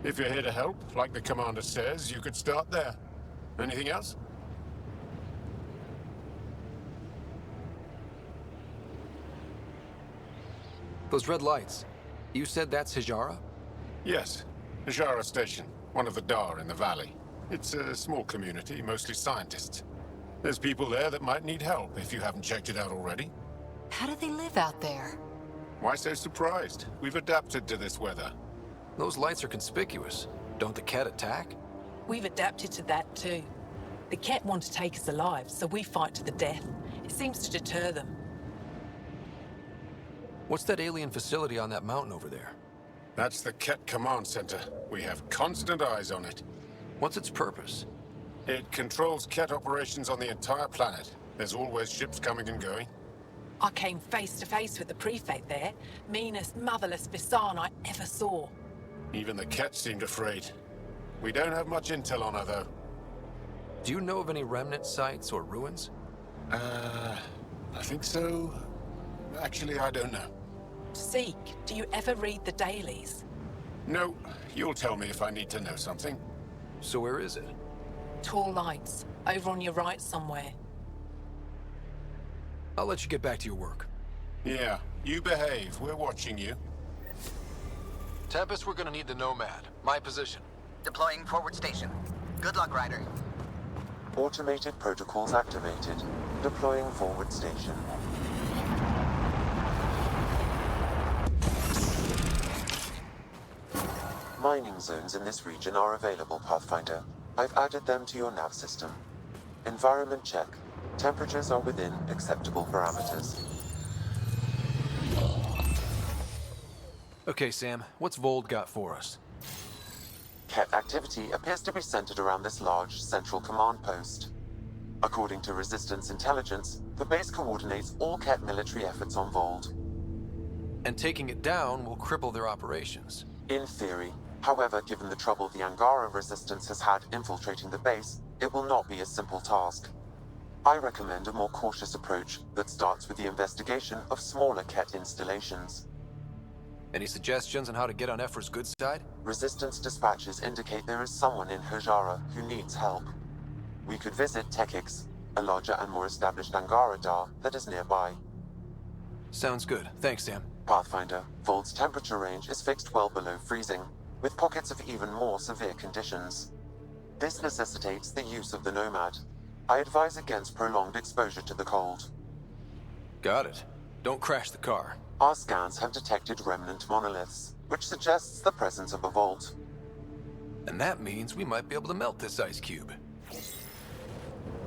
If you're here to help, like the commander says, you could start there. Anything else? Those red lights. You said that's Hajara? Yes. Hajara Station, one of the Dar in the valley. It's a small community, mostly scientists. There's people there that might need help if you haven't checked it out already. How do they live out there? Why so surprised? We've adapted to this weather. Those lights are conspicuous. Don't the Kett attack? We've adapted to that too. The Kett want to take us alive, so we fight to the death. It seems to deter them. What's that alien facility on that mountain over there? That's the Kett Command Center. We have constant eyes on it. What's its purpose? It controls Kett operations on the entire planet. There's always ships coming and going. I came face to face with the prefect there. Meanest, motherless Visan I ever saw. Even the Kett seemed afraid. We don't have much intel on her, though. Do you know of any remnant sites or ruins? I think so. Actually, I don't know. Zeke, do you ever read the dailies? No, you'll tell me if I need to know something. So where is it? Tall lights, over on your right somewhere. I'll let you get back to your work. Yeah, you behave. We're watching you. Tempest, we're gonna need the Nomad. My position. Deploying forward station. Good luck, Ryder. Automated protocols activated. Deploying forward station. Mining zones in this region are available, Pathfinder. I've added them to your nav system. Environment check. Temperatures are within acceptable parameters. Okay, Sam, what's Voeld got for us? Kett activity appears to be centered around this large central command post. According to Resistance intelligence, the base coordinates all Kett military efforts on Voeld. And taking it down will cripple their operations. In theory. However, given the trouble the Angara Resistance has had infiltrating the base, it will not be a simple task. I recommend a more cautious approach that starts with the investigation of smaller Kett installations. Any suggestions on how to get on Evfra's good side? Resistance dispatches indicate there is someone in Hajara who needs help. We could visit Tekix, a larger and more established Angara Dar that is nearby. Sounds good. Thanks, Sam. Pathfinder, Voeld's temperature range is fixed well below freezing, with pockets of even more severe conditions. This necessitates the use of the Nomad. I advise against prolonged exposure to the cold. Got it. Don't crash the car. Our scans have detected remnant monoliths, which suggests the presence of a vault. And that means we might be able to melt this ice cube.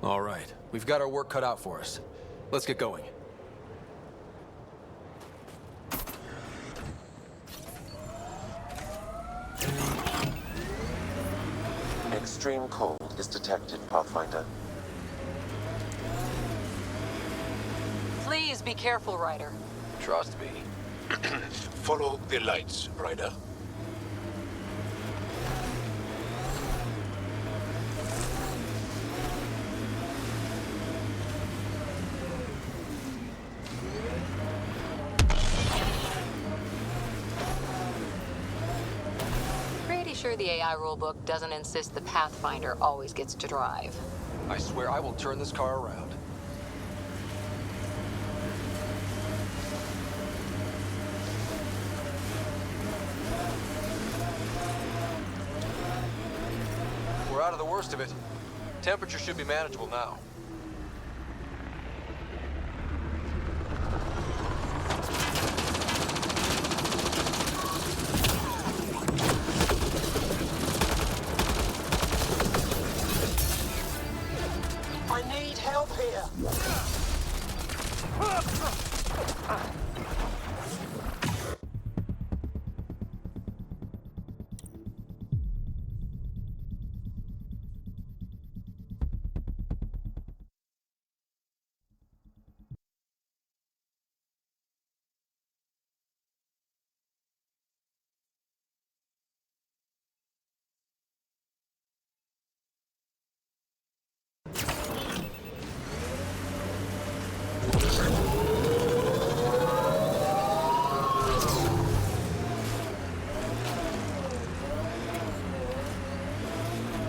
All right, we've got our work cut out for us. Let's get going. Extreme cold is detected, Pathfinder. Please be careful, Ryder. Trust me. Follow the lights, Ryder. Pretty sure the AI rulebook doesn't insist the Pathfinder always gets to drive. I swear I will turn this car around. We're out of the worst of it. Temperature should be manageable now. I need help here.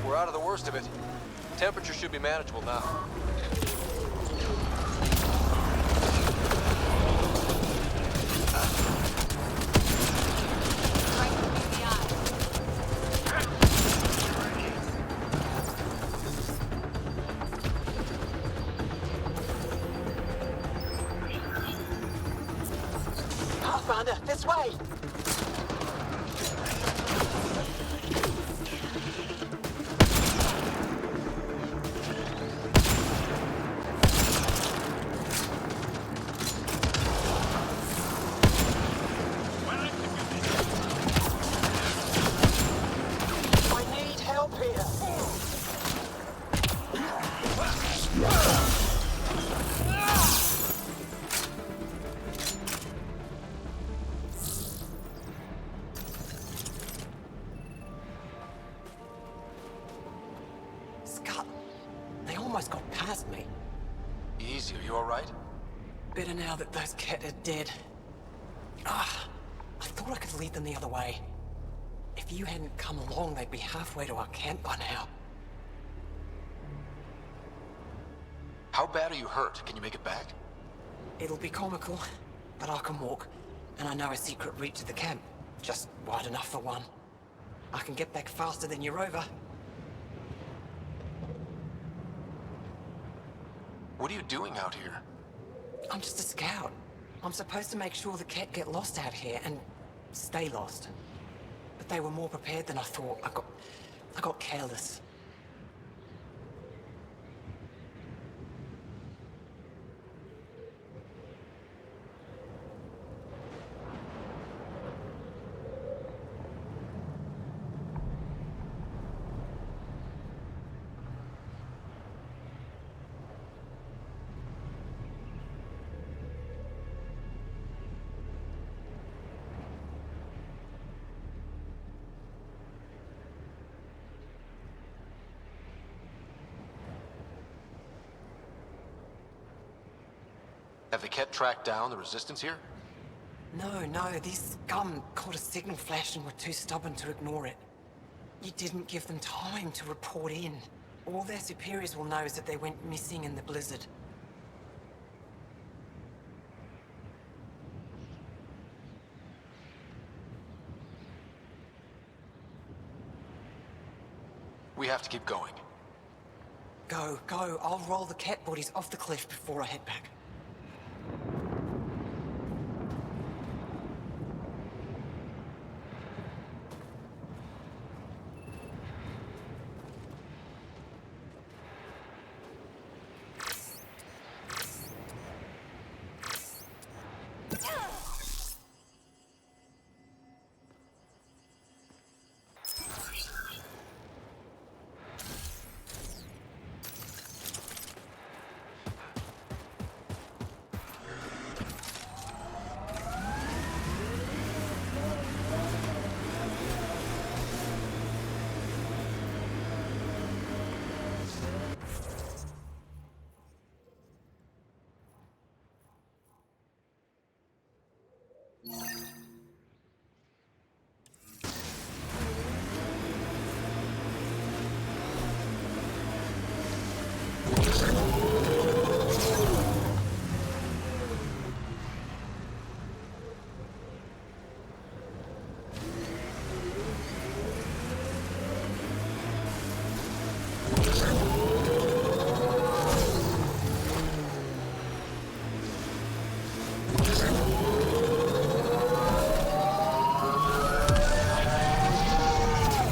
We're out of the worst of it. Temperature should be manageable now. Pathfinder, this way! I need help here! Scott, they almost got past me. Easy, are you all right? Better now that those Kett are dead. Ah, I thought I could lead them the other way. If you hadn't come along, they'd be halfway to our camp by now. How bad are you hurt? Can you make it back? It'll be comical, but I can walk, and I know a secret route to the camp. Just wide enough for one. I can get back faster than your rover. What are you doing out here? I'm just a scout. I'm supposed to make sure the Kett get lost out here and stay lost. But they were more prepared than I thought. I got careless. Have the Kett tracked down the resistance here? No, these scum caught a signal flash and were too stubborn to ignore it. You didn't give them time to report in. All their superiors will know is that they went missing in the blizzard. We have to keep going. Go. I'll roll the Kett bodies off the cliff before I head back.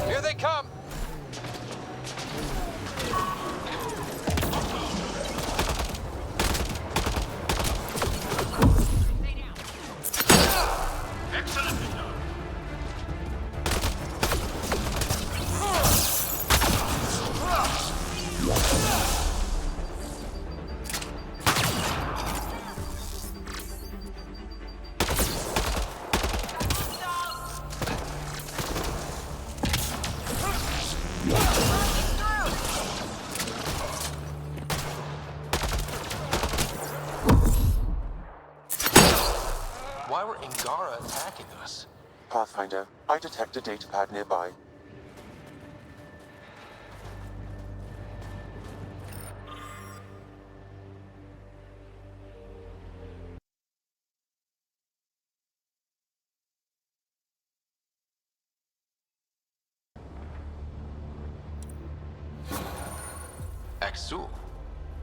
Here they come! Why were Angara attacking us? Pathfinder, I detect a datapad nearby. Axul.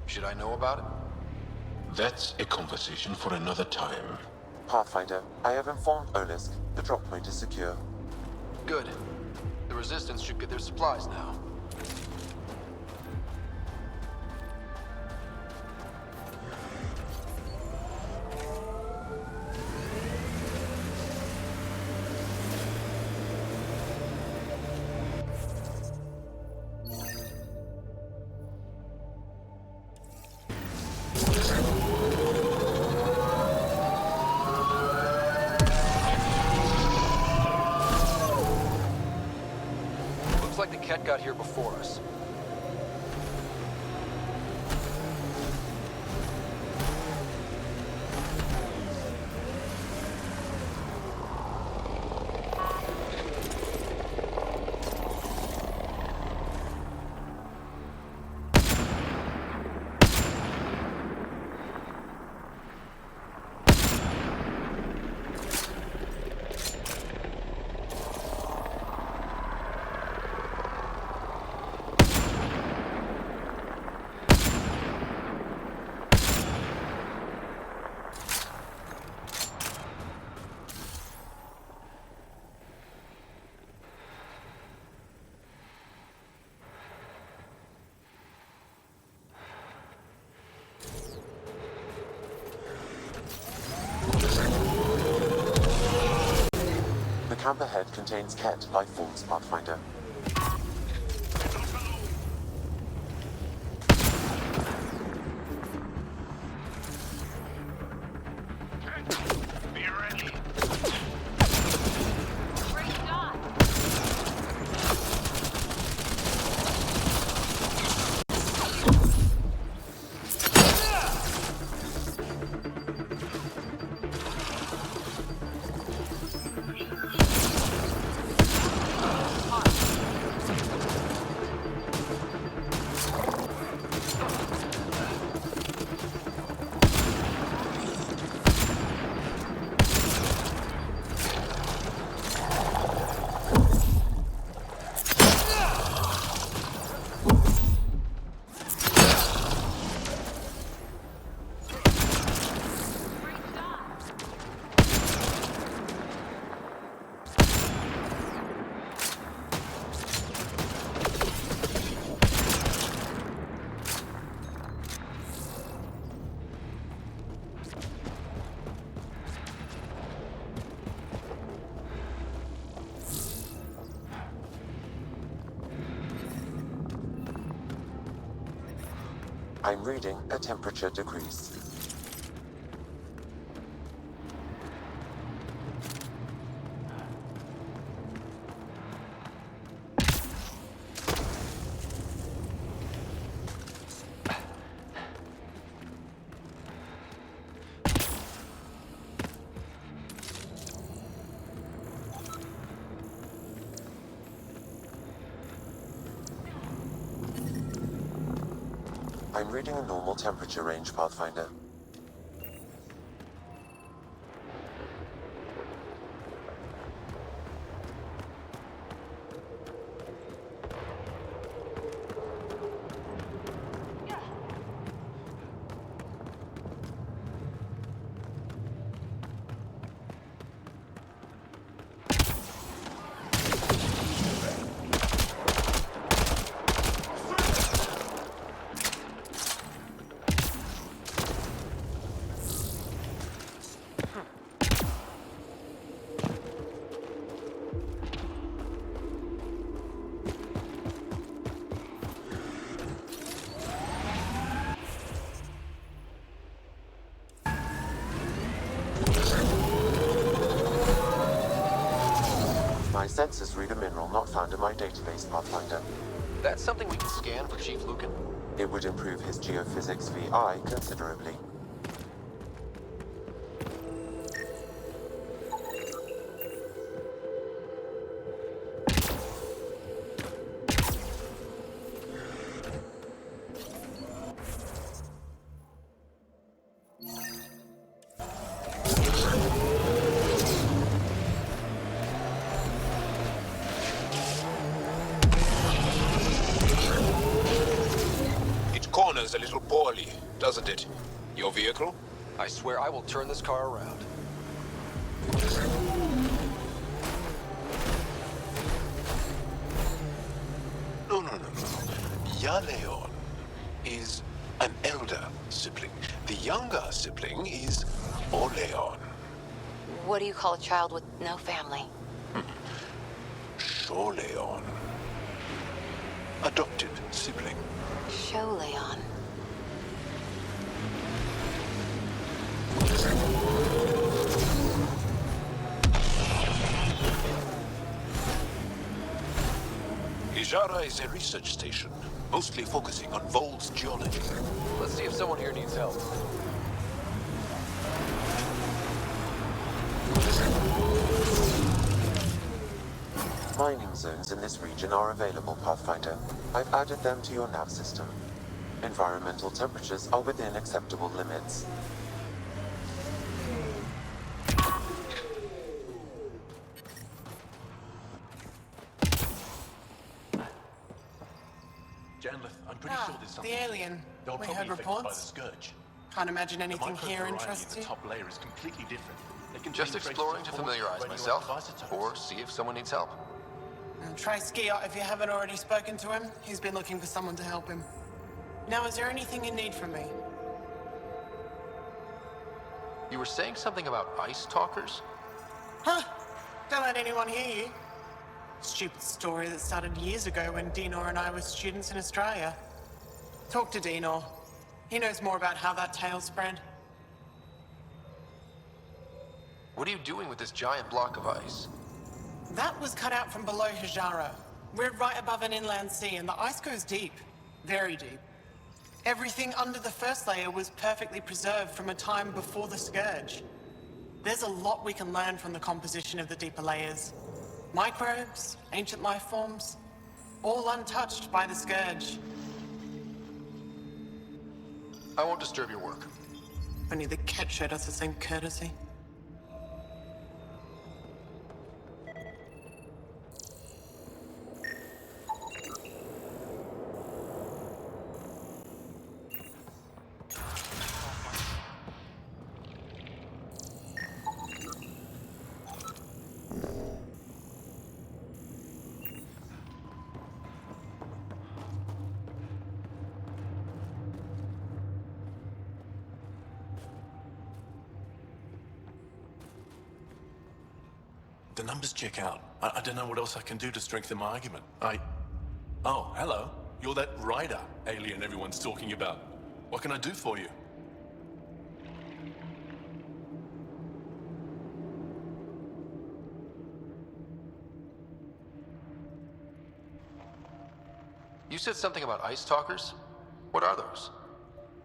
Should I know about it? That's a conversation for another time. Pathfinder, I have informed Olisk. The drop point is secure. Good. The Resistance should get their supplies now. Looks like the Kett got here before us. The camp ahead contains Kett life forms, Pathfinder. Be ready. I'm reading a temperature decrease. I'm reading a normal temperature range, Pathfinder. My sensors read a mineral not found in my database, Pathfinder. That's something we can scan for Chief Lucan? It would improve his geophysics VI considerably. Corners a little poorly, doesn't it? Your vehicle? I swear I will turn this car around. No. Yaleon is an elder sibling. The younger sibling is Oleon. What do you call a child with no family? Sholeon. Adopted sibling. Sholeon. Angara is a research station, mostly focusing on Voeld's geology. Let's see if someone here needs help. Mining zones in this region are available, Pathfinder. I've added them to your nav system. Environmental temperatures are within acceptable limits. Janlith, I'm pretty sure there's something. The alien. They'll We probably heard affected by the reports. scourge. Can't imagine The anything here microvariety interests in the you. top layer is completely different. They contain Just traces exploring of to forms of familiarize radioactive myself, isotopes. or see if someone needs help. And try Ski out if you haven't already spoken to him. He's been looking for someone to help him. Now, is there anything you need from me? You were saying something about ice talkers? Huh? Don't let anyone hear you. Stupid story that started years ago when Dinor and I were students in Australia. Talk to Dinor. He knows more about how that tale spread. What are you doing with this giant block of ice? That was cut out from below Hijara. We're right above an inland sea, and the ice goes deep. Very deep. Everything under the first layer was perfectly preserved from a time before the Scourge. There's a lot we can learn from the composition of the deeper layers. Microbes, ancient life forms, all untouched by the Scourge. I won't disturb your work. Only the Kett showed us the same courtesy. The numbers check out. I don't know what else I can do to strengthen my argument. Oh, hello. You're that rider alien everyone's talking about. What can I do for you? You said something about ice talkers? What are those?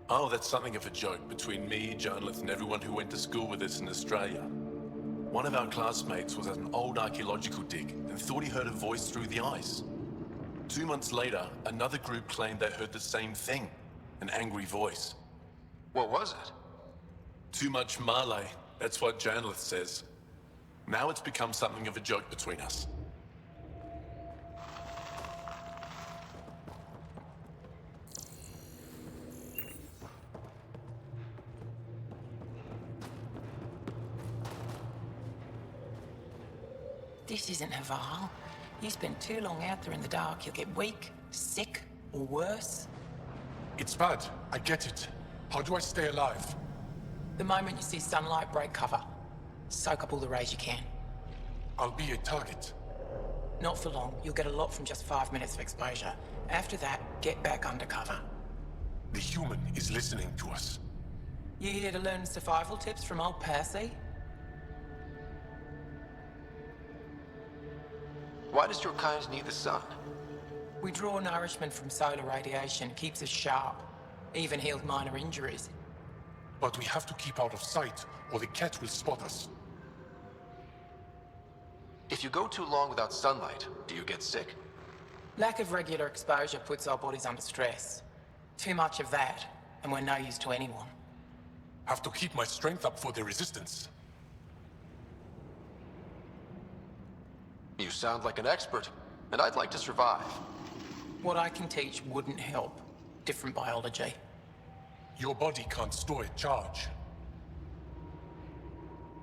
Oh, that's something of a joke between me, journalists, and everyone who went to school with us in Australia. One of our classmates was at an old archaeological dig and thought he heard a voice through the ice. 2 months later, another group claimed they heard the same thing, an angry voice. What was it? Too much Malay, that's what journalist says. Now it's become something of a joke between us. This isn't Haval. You spend too long out there in the dark, you'll get weak, sick, or worse. It's bad. I get it. How do I stay alive? The moment you see sunlight, break cover. Soak up all the rays you can. I'll be a target. Not for long. You'll get a lot from just 5 minutes of exposure. After that, get back under cover. The human is listening to us. You here to learn survival tips from old Percy? Why does your kind need the sun? We draw nourishment from solar radiation, keeps us sharp. Even heals minor injuries. But we have to keep out of sight, or the Kett will spot us. If you go too long without sunlight, do you get sick? Lack of regular exposure puts our bodies under stress. Too much of that, and we're no use to anyone. Have to keep my strength up for the resistance. You sound like an expert, and I'd like to survive. What I can teach wouldn't help. Different biology. Your body can't store a charge.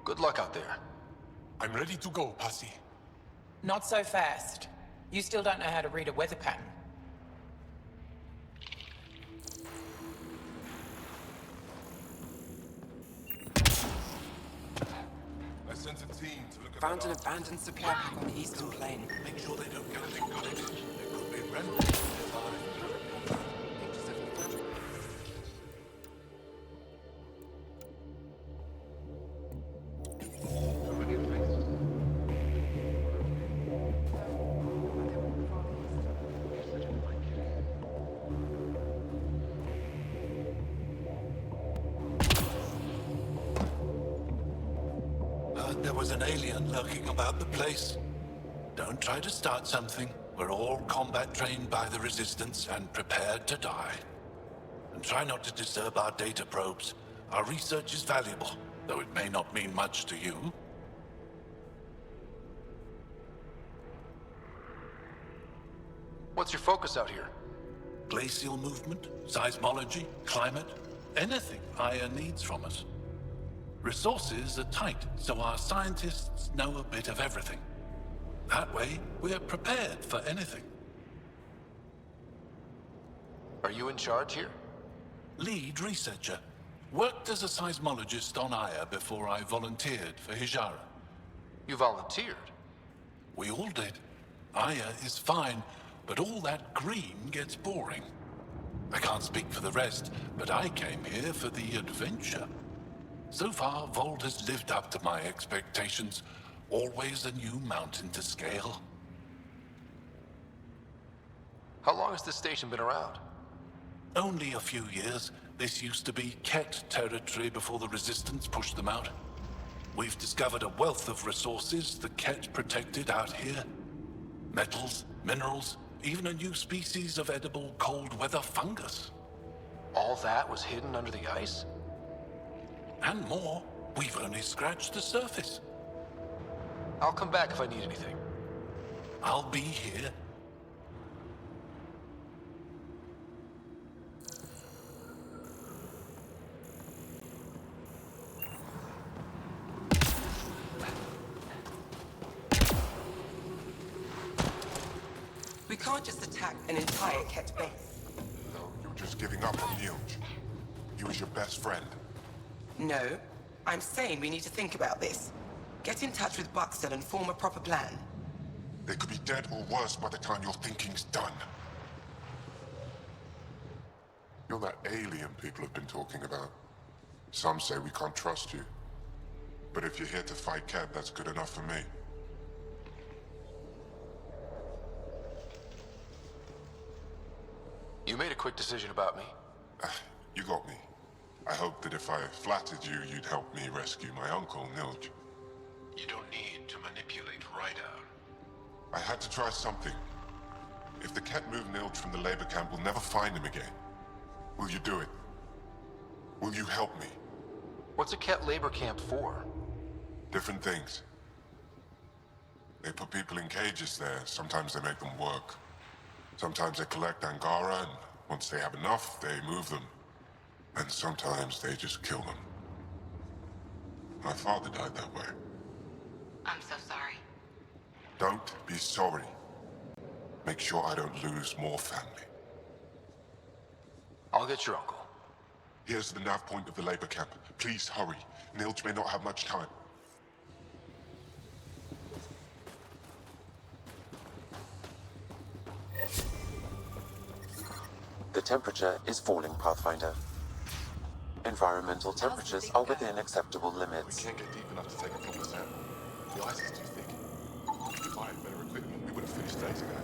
Good luck out there. I'm ready to go, Passy. Not so fast. You still don't know how to read a weather pattern. I sent a team to look at Found an abandoned supply pack on the eastern plain. Make sure they don't get a link on it. There could be remnants nearby. There was an alien lurking about the place. Don't try to start something. We're all combat trained by the Resistance and prepared to die. And try not to disturb our data probes. Our research is valuable, though it may not mean much to you. What's your focus out here? Glacial movement, seismology, climate, anything Aya needs from us. Resources are tight, so our scientists know a bit of everything. That way, we're prepared for anything. Are you in charge here? Lead researcher. Worked as a seismologist on Aya before I volunteered for Hijara. You volunteered? We all did. Aya is fine, but all that green gets boring. I can't speak for the rest, but I came here for the adventure. So far, Voeld has lived up to my expectations. Always a new mountain to scale. How long has this station been around? Only a few years. This used to be Kett territory before the Resistance pushed them out. We've discovered a wealth of resources the Kett protected out here. Metals, minerals, even a new species of edible cold weather fungus. All that was hidden under the ice? And more. We've only scratched the surface. I'll come back if I need anything. I'll be here. We can't just attack an entire Kett base. No, you're just giving up on Milch. He was your best friend. No, I'm saying we need to think about this. Get in touch with Buxton and form a proper plan. They could be dead or worse by the time your thinking's done. You're that alien people have been talking about. Some say we can't trust you. But if you're here to fight Kett, that's good enough for me. You made a quick decision about me. You got me. I hoped that if I flattered you, you'd help me rescue my uncle, Nilj. You don't need to manipulate Ryder. I had to try something. If the Kett move Nilj from the labor camp, we'll never find him again. Will you do it? Will you help me? What's a Kett labor camp for? Different things. They put people in cages there. Sometimes they make them work. Sometimes they collect Angara, and once they have enough, they move them. And sometimes they just kill them. My father died that way. I'm so sorry. Don't be sorry. Make sure I don't lose more family. I'll get your uncle. Here's the nav point of the labor camp. Please hurry. Nilj may not have much time. The temperature is falling, Pathfinder. Environmental temperatures are within acceptable limits. We can't get deep enough to take a proper sample. The ice is too thick. If I had better equipment, we would have finished days ago.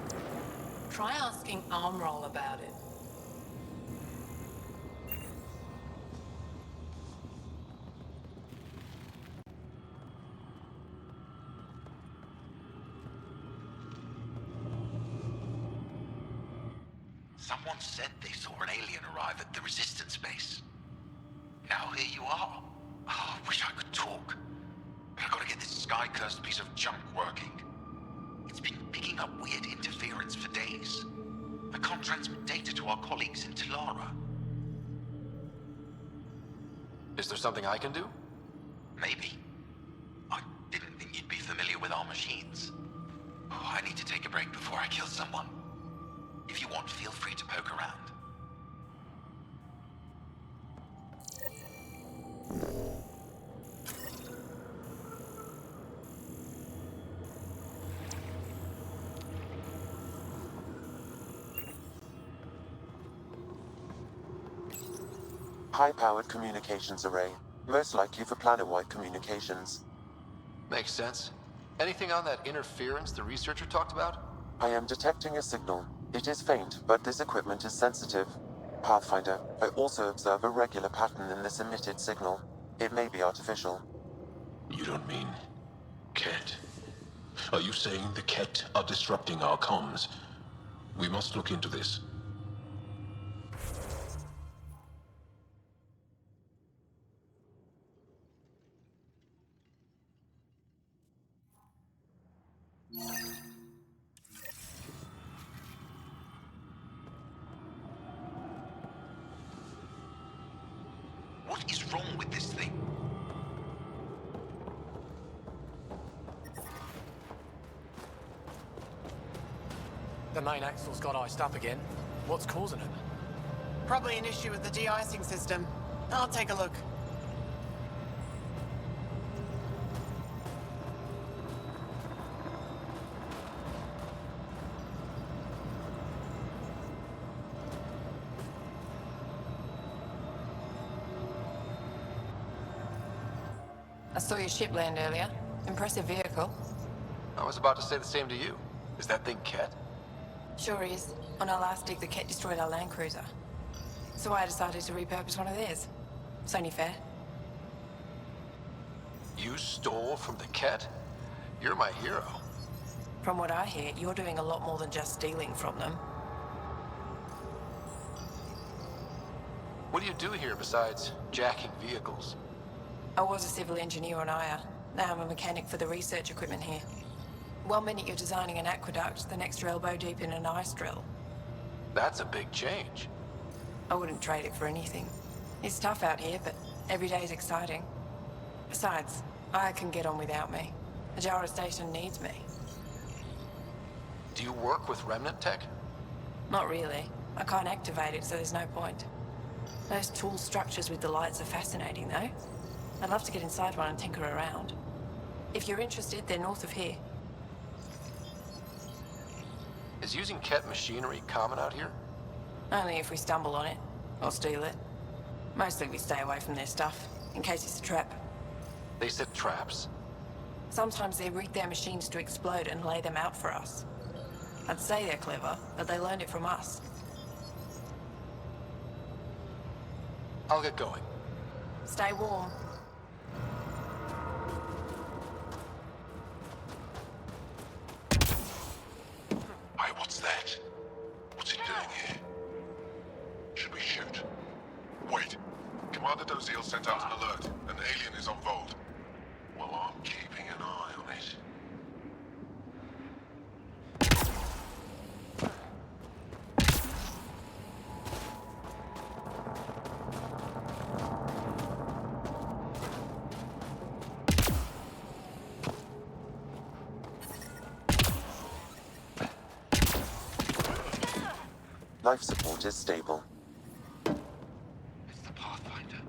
Try asking Armroll about it. Someone said they saw an alien arrive at the Resistance base. Now here you are. Oh, I wish I could talk. But I gotta get this sky-cursed piece of junk working. It's been picking up weird interference for days. I can't transmit data to our colleagues in Talara. Is there something I can do? Maybe. I didn't think you'd be familiar with our machines. Oh, I need to take a break before I kill someone. If you want, feel free to poke around. High-powered communications array, most likely for planet-wide communications. Makes sense. Anything on that interference the researcher talked about? I am detecting a signal. It is faint, but this equipment is sensitive. Pathfinder, I also observe a regular pattern in this emitted signal. It may be artificial. You don't mean Kett? Are you saying the Kett are disrupting our comms? We must look into this. What is wrong with this thing? The main axle's got iced up again. What's causing it? Probably an issue with the de-icing system. I'll take a look. I saw your ship land earlier. Impressive vehicle. I was about to say the same to you. Is that thing Kett? Sure is. On our last dig, the Kett destroyed our land cruiser. So I decided to repurpose one of theirs. It's only fair. You stole from the Kett? You're my hero. From what I hear, you're doing a lot more than just stealing from them. What do you do here besides jacking vehicles? I was a civil engineer on Aya. Now I'm a mechanic for the research equipment here. One minute you're designing an aqueduct, the next you're elbow deep in an ice drill. That's a big change. I wouldn't trade it for anything. It's tough out here, but every day is exciting. Besides, Aya can get on without me. Angara Station needs me. Do you work with remnant tech? Not really. I can't activate it, so there's no point. Those tool structures with the lights are fascinating, though. I'd love to get inside one and tinker around. If you're interested, they're north of here. Is using Kett machinery common out here? Only if we stumble on it. Or steal it. Mostly we stay away from their stuff, in case it's a trap. They set traps. Sometimes they rig their machines to explode and lay them out for us. I'd say they're clever, but they learned it from us. I'll get going. Stay warm. Hey, what's that? What's he doing here? Should we shoot? Wait. Commander Dozil sent out an alert. An alien is on Voeld. Well, I'm keeping an eye on it. Life support is stable. It's the Pathfinder.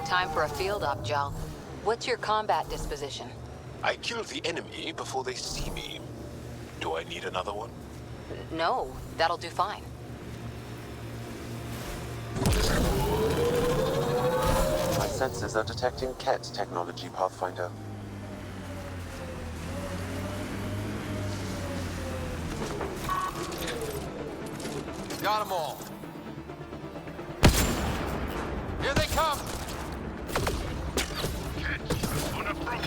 Time for a field op, Jal. What's your combat disposition? I kill the enemy before they see me. Do I need another one? No, that'll do fine. My sensors are detecting Kett technology, Pathfinder. Got them all. Here they come! On approach.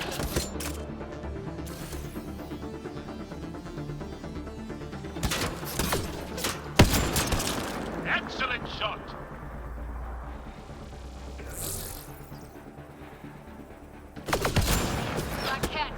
Excellent shot. Black Cat.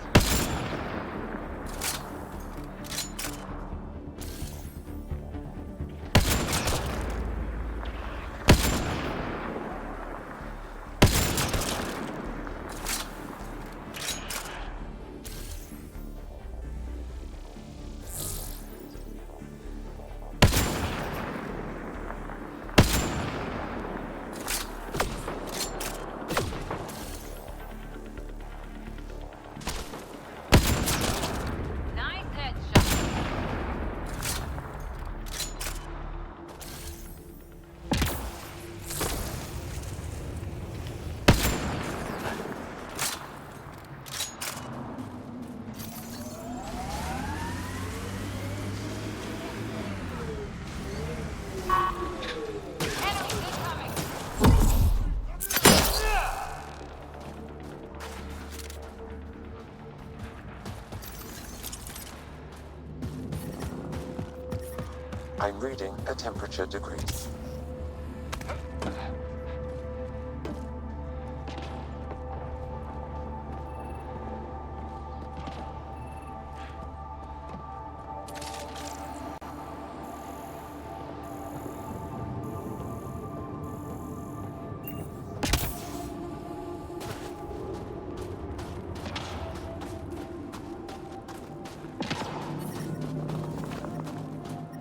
I'm reading a temperature decrease.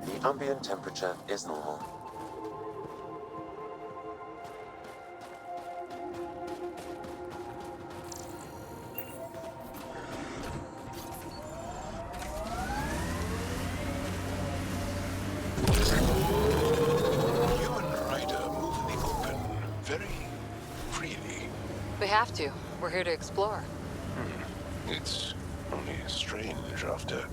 The ambient temperature is normal. Human rider move in the open very freely. We have to. We're here to explore. It's only strange after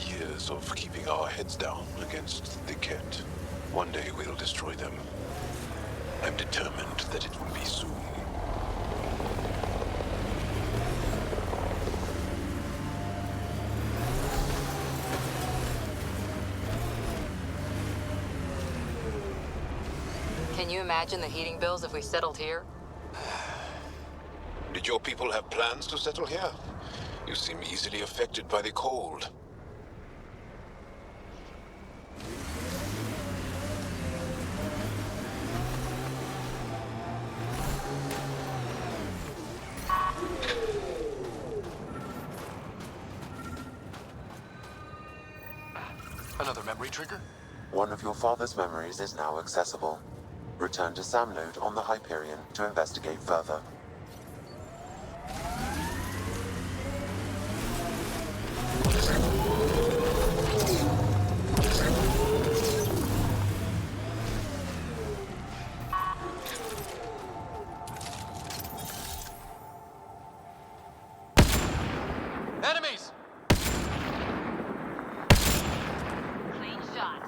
years of keeping our heads down against the Kett. One day we'll destroy them. I'm determined that it will be soon. Can you imagine the heating bills if we settled here? Did your people have plans to settle here? You seem easily affected by the cold. retrigger? One of your father's memories is now accessible. Return to SAM node on the Hyperion to investigate further. Enemies! Clean shot.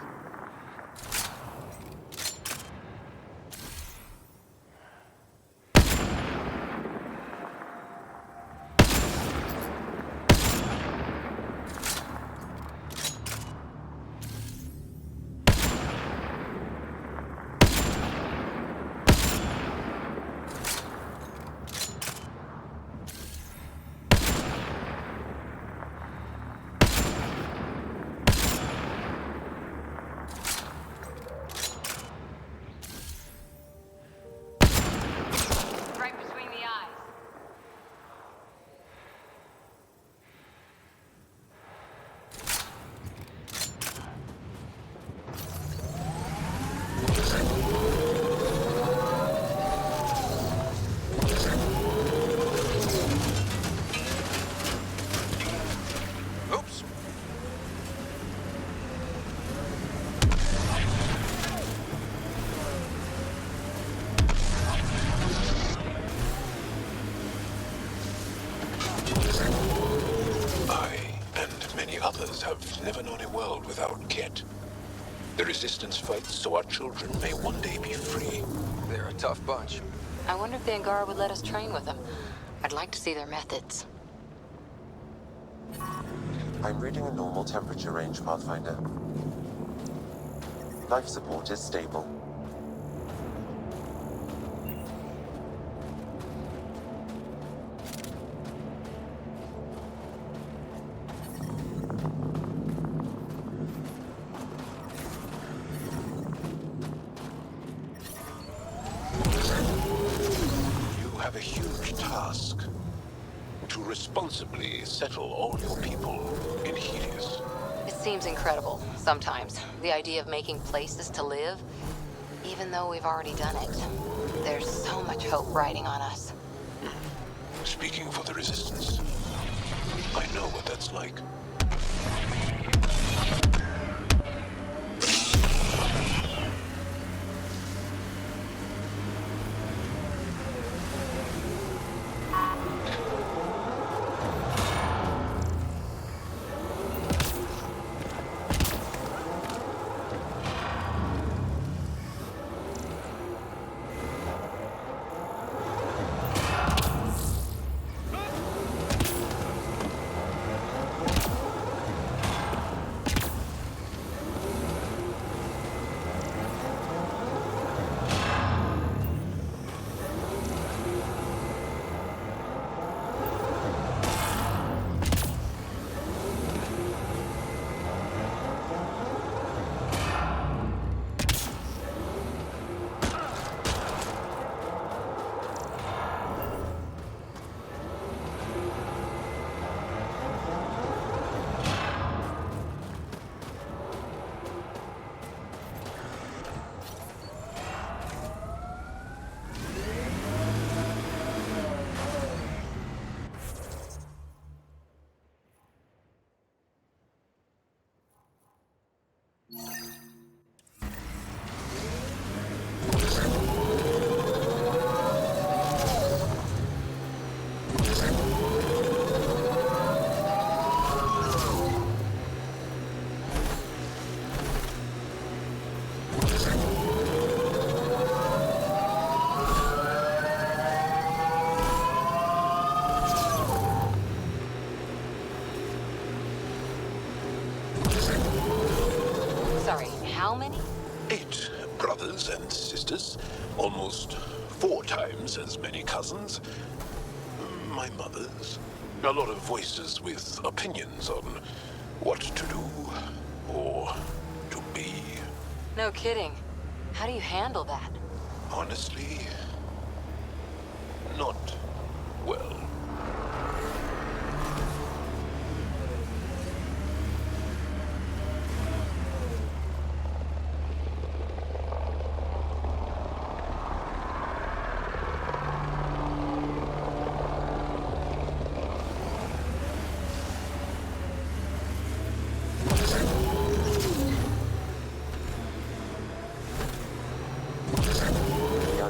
Right between the eyes. Oops. I and many others have never known a world without Kett. The Resistance fights so our children may one day be free. They're a tough bunch. I wonder if the Angara would let us train with them. I'd like to see their methods. I'm reading a normal temperature range, Pathfinder. Life support is stable. You have a huge task. To responsibly settle all your people in Helius. It seems incredible, sometimes. The idea of making places to live, even though we've already done it. There's so much hope riding on us. Speaking for the Resistance, I know what that's like. Sorry, how many? 8 brothers and sisters, almost 4 times as many cousins. My mother's. A lot of voices with opinions on what to do or to be. No kidding. How do you handle that? Honestly, not well.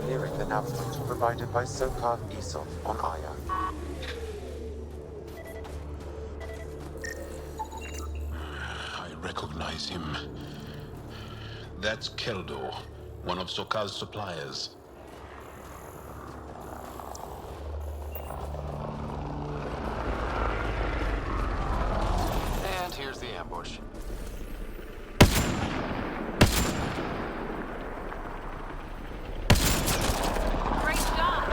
nearing the nav point provided by Sokar Isov on Aya. I recognize him. That's Keldor, one of Sokar's suppliers. And here's the ambush. Great shot!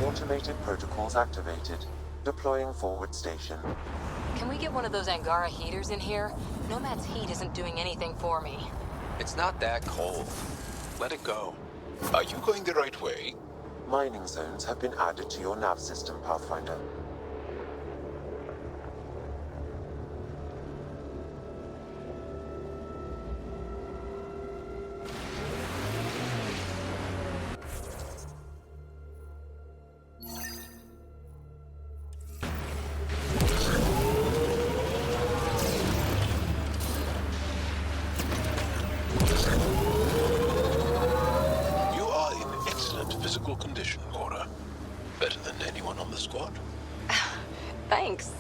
Automated protocols activated. Deploying forward station. Can we get one of those Angara heaters in here? Nomad's heat isn't doing anything for me. It's not that cold. Let it go. Are you going the right way? Mining zones have been added to your nav system, Pathfinder. You are in excellent physical condition, Cora. Better than anyone on the squad. Thanks.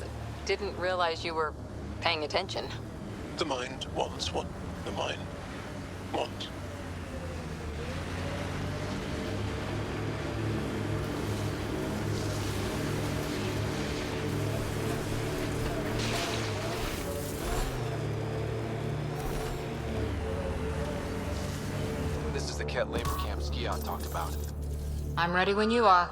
Didn't realize you were paying attention. The mind wants what the mind wants. This is the Kett labor camp Skion talked about. I'm ready when you are.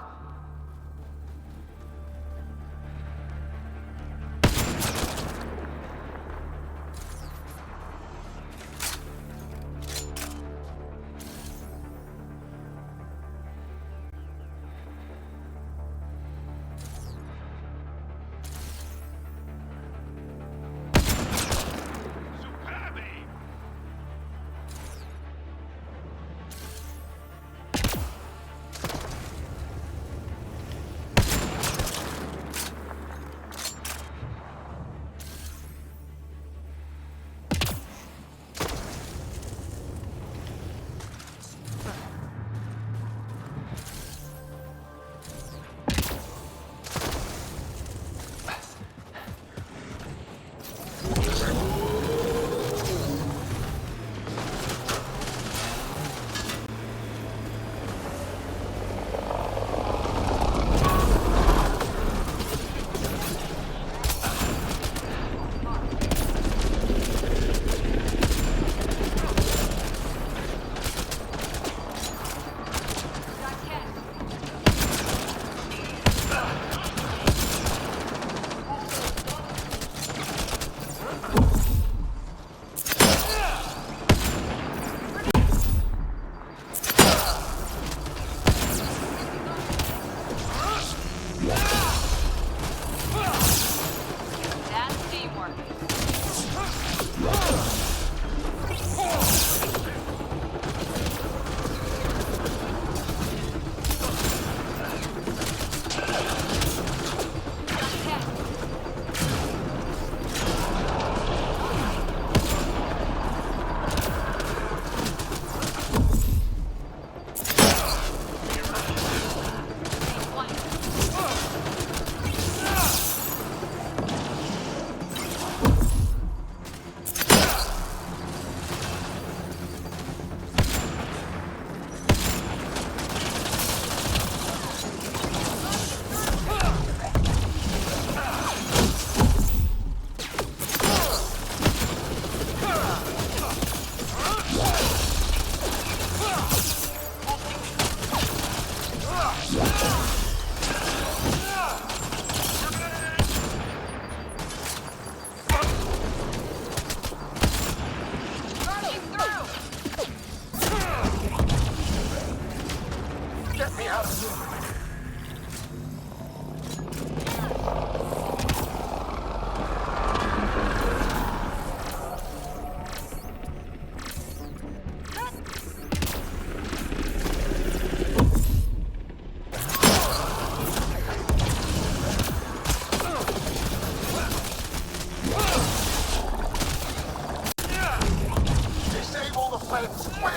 defense, quick!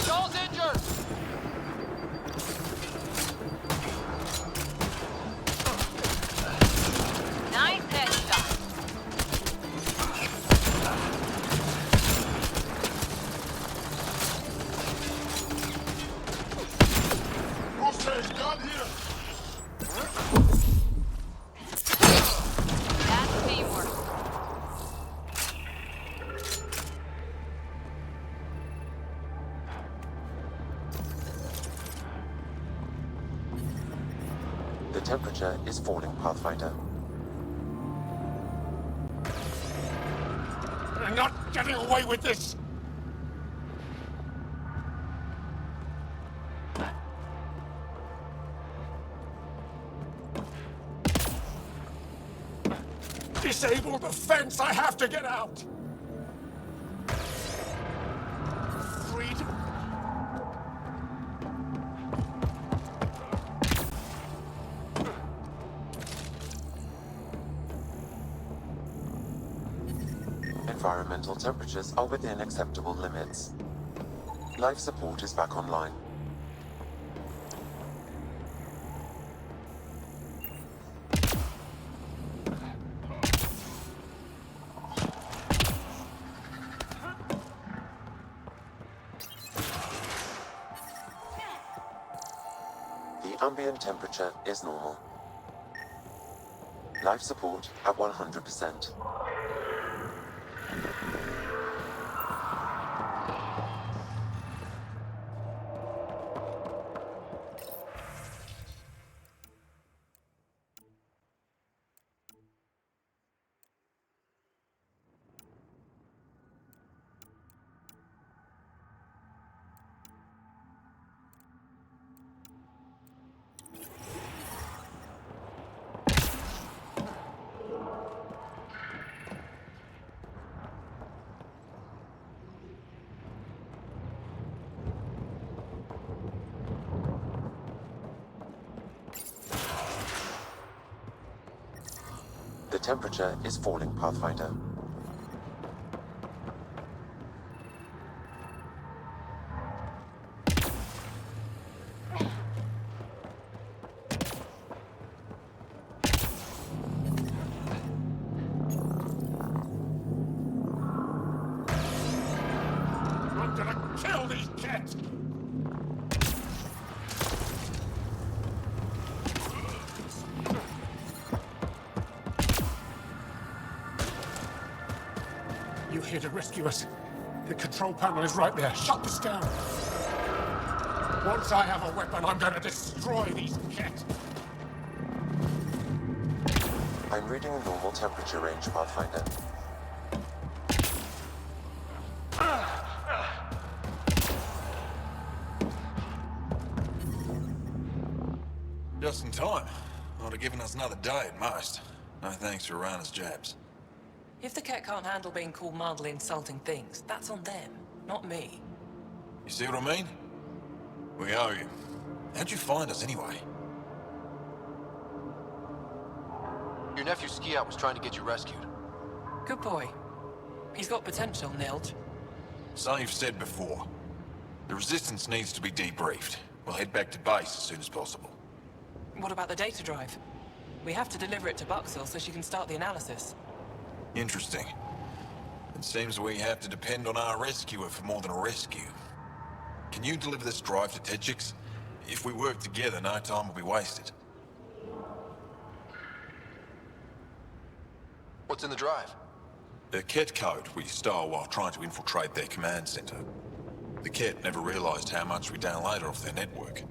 Joel's injured! Nice headshot. Hostage gun here! That's teamwork. The temperature is falling, Pathfinder. You're not getting away with this! Disable the fence! I have to get out! Freedom! Environmental temperatures are within acceptable limits. Life support is back online. The ambient temperature is normal. Life support at 100%. The temperature is falling, Pathfinder. I'm gonna kill these kids! You here to rescue us? The control panel is right there. Shut this down. Once I have a weapon, I'm gonna destroy these Kett. I'm reading a normal temperature range, Pathfinder. Just in time. Would have given us another day at most. No thanks for Rana's jabs. If the Kett can't handle being called mildly insulting things, that's on them, not me. You see what I mean? We owe you. How'd you find us anyway? Your nephew Ski-Out was trying to get you rescued. Good boy. He's got potential, Nilge. So you've said before. The Resistance needs to be debriefed. We'll head back to base as soon as possible. What about the data drive? We have to deliver it to Buxell so she can start the analysis. Interesting. It seems we have to depend on our rescuer for more than a rescue. Can you deliver this drive to Tetchix? If we work together, no time will be wasted. What's in the drive? The Kett code we stole while trying to infiltrate their command center. The Kett never realized how much we downloaded off their network.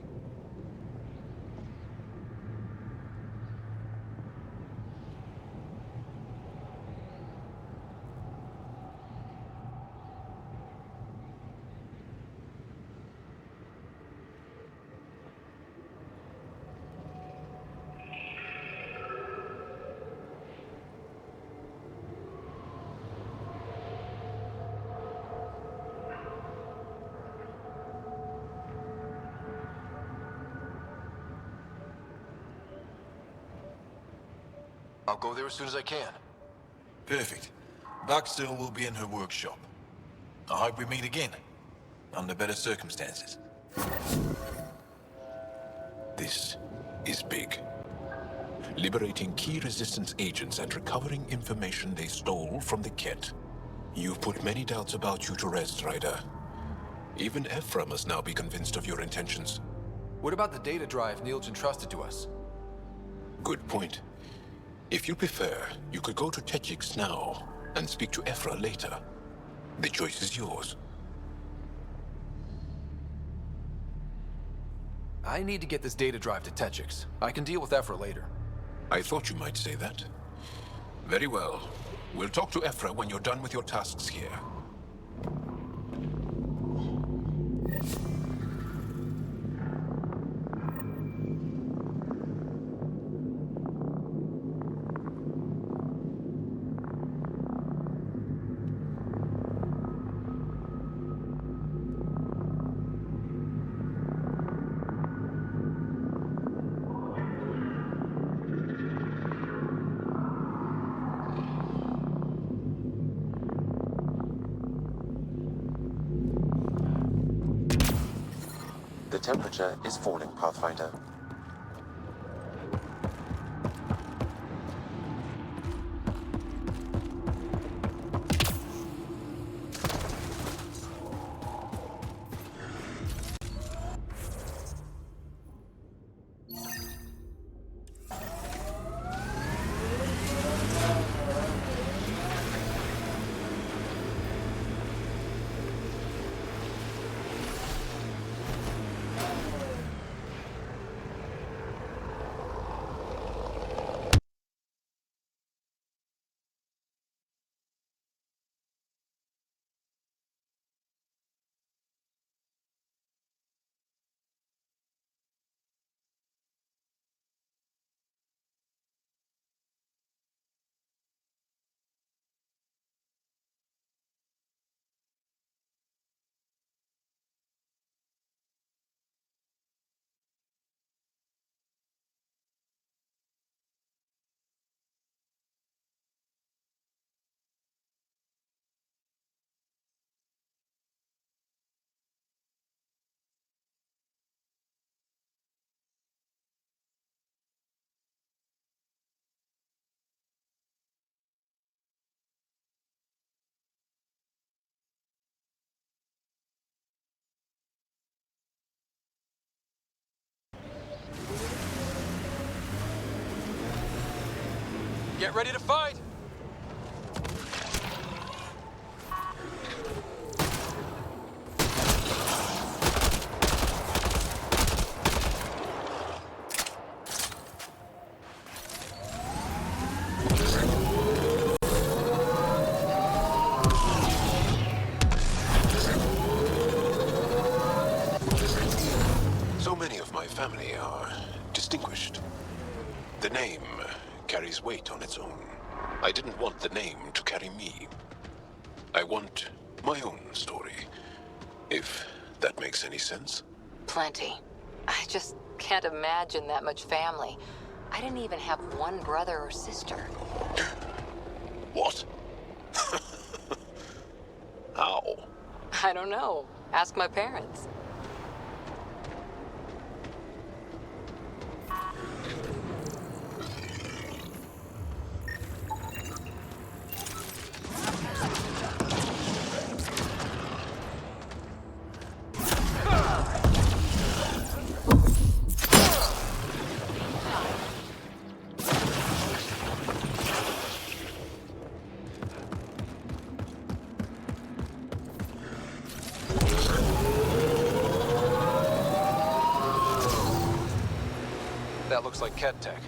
I'll go there as soon as I can. Perfect. Buckstill will be in her workshop. I hope we meet again, under better circumstances. This is big. Liberating key resistance agents and recovering information they stole from the Kett. You've put many doubts about you to rest, Ryder. Even Evfra must now be convinced of your intentions. What about the data drive Neil's entrusted to us? Good point. If you prefer, you could go to Techix now and speak to Evfra later. The choice is yours. I need to get this data drive to Techix. I can deal with Evfra later. I thought you might say that. Very well. We'll talk to Evfra when you're done with your tasks here. The temperature is falling, Pathfinder. Get ready to fight! So many of my family are distinguished. The name carries weight on its own. I didn't want the name to carry me. I want my own story, if that makes any sense. Plenty. I just can't imagine that much family. I didn't even have one brother or sister. What? How? I don't know. Ask my parents. That looks like Kett tech.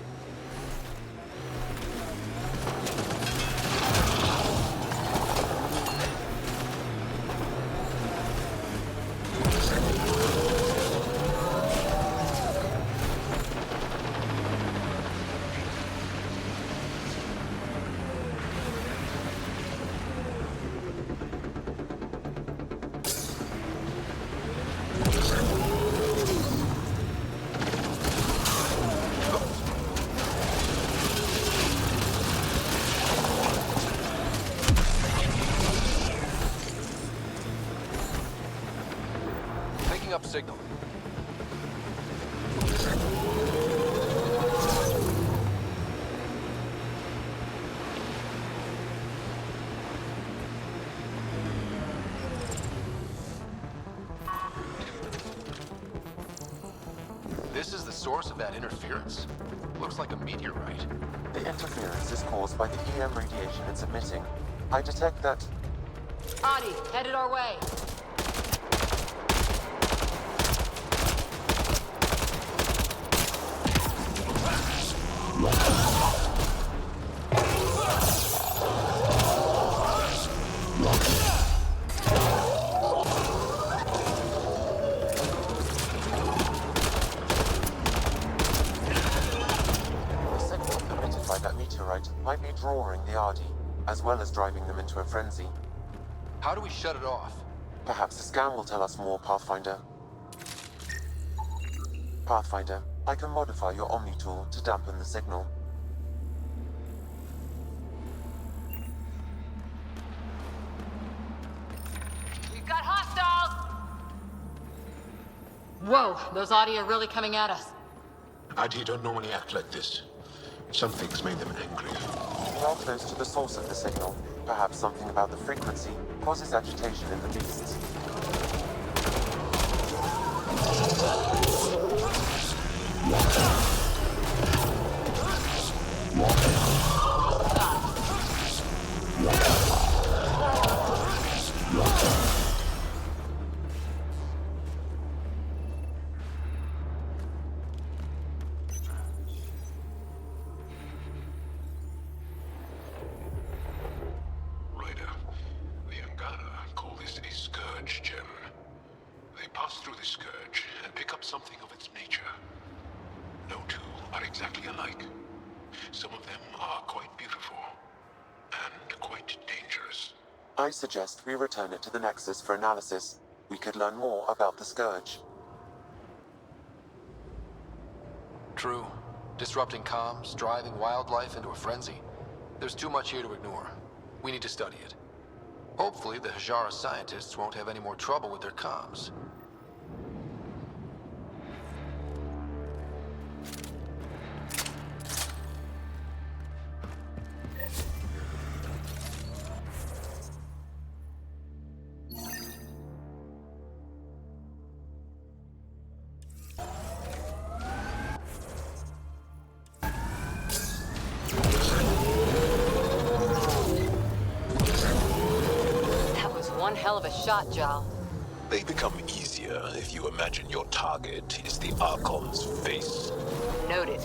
up signal. This is the source of that interference? Looks like a meteorite. The interference is caused by the EM radiation it's emitting. I detect that... Adi, headed our way. might be drawing the Ardi, as well as driving them into a frenzy. How do we shut it off? Perhaps the scan will tell us more, Pathfinder. Pathfinder, I can modify your Omni tool to dampen the signal. We've got hostiles! Whoa, those Audi are really coming at us. Adi don't normally act like this. Something's made them angry. We are close to the source of the signal. Perhaps something about the frequency causes agitation in the beasts. I suggest we return it to the Nexus for analysis. We could learn more about the Scourge. True. Disrupting comms, driving wildlife into a frenzy. There's too much here to ignore. We need to study it. Hopefully the Hajara scientists won't have any more trouble with their comms. Hell of a shot, Jal. They become easier if you imagine your target is the Archon's face. Noted.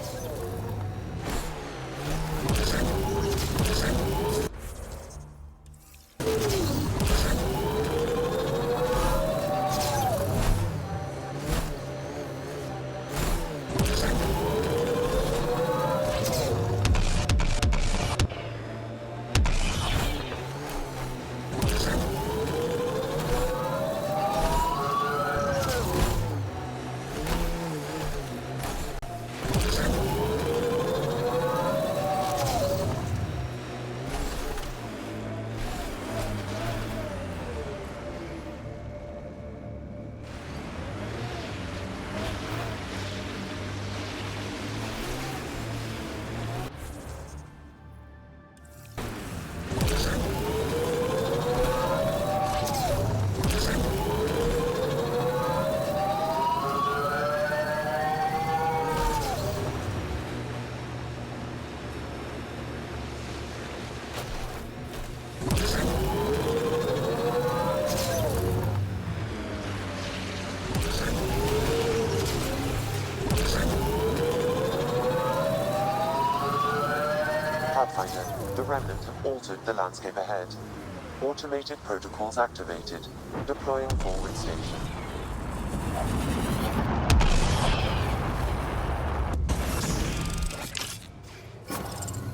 The Remnant have altered the landscape ahead. Automated protocols activated. Deploying forward station.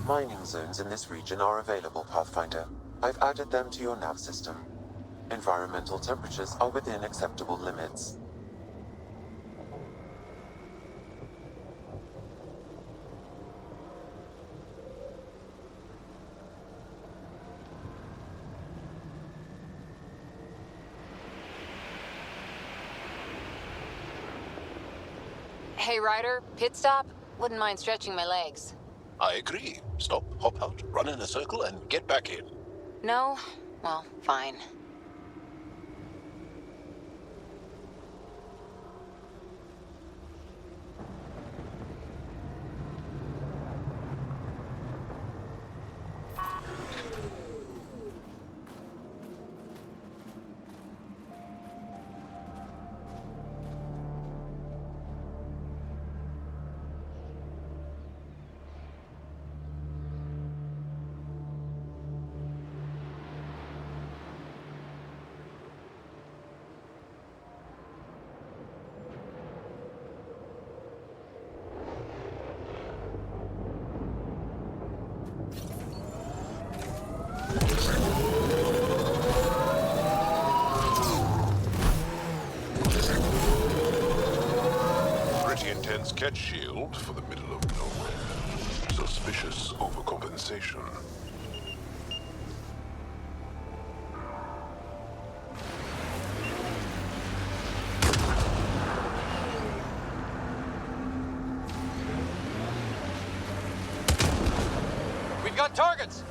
Mining zones in this region are available, Pathfinder. I've added them to your nav system. Environmental temperatures are within acceptable limits. Hey, Ryder, pit stop? Wouldn't mind stretching my legs. I agree. Stop, hop out, run in a circle, and get back in. No? Well, fine. Pretty intense Kett shield for the middle of nowhere. Suspicious overcompensation. We've got targets!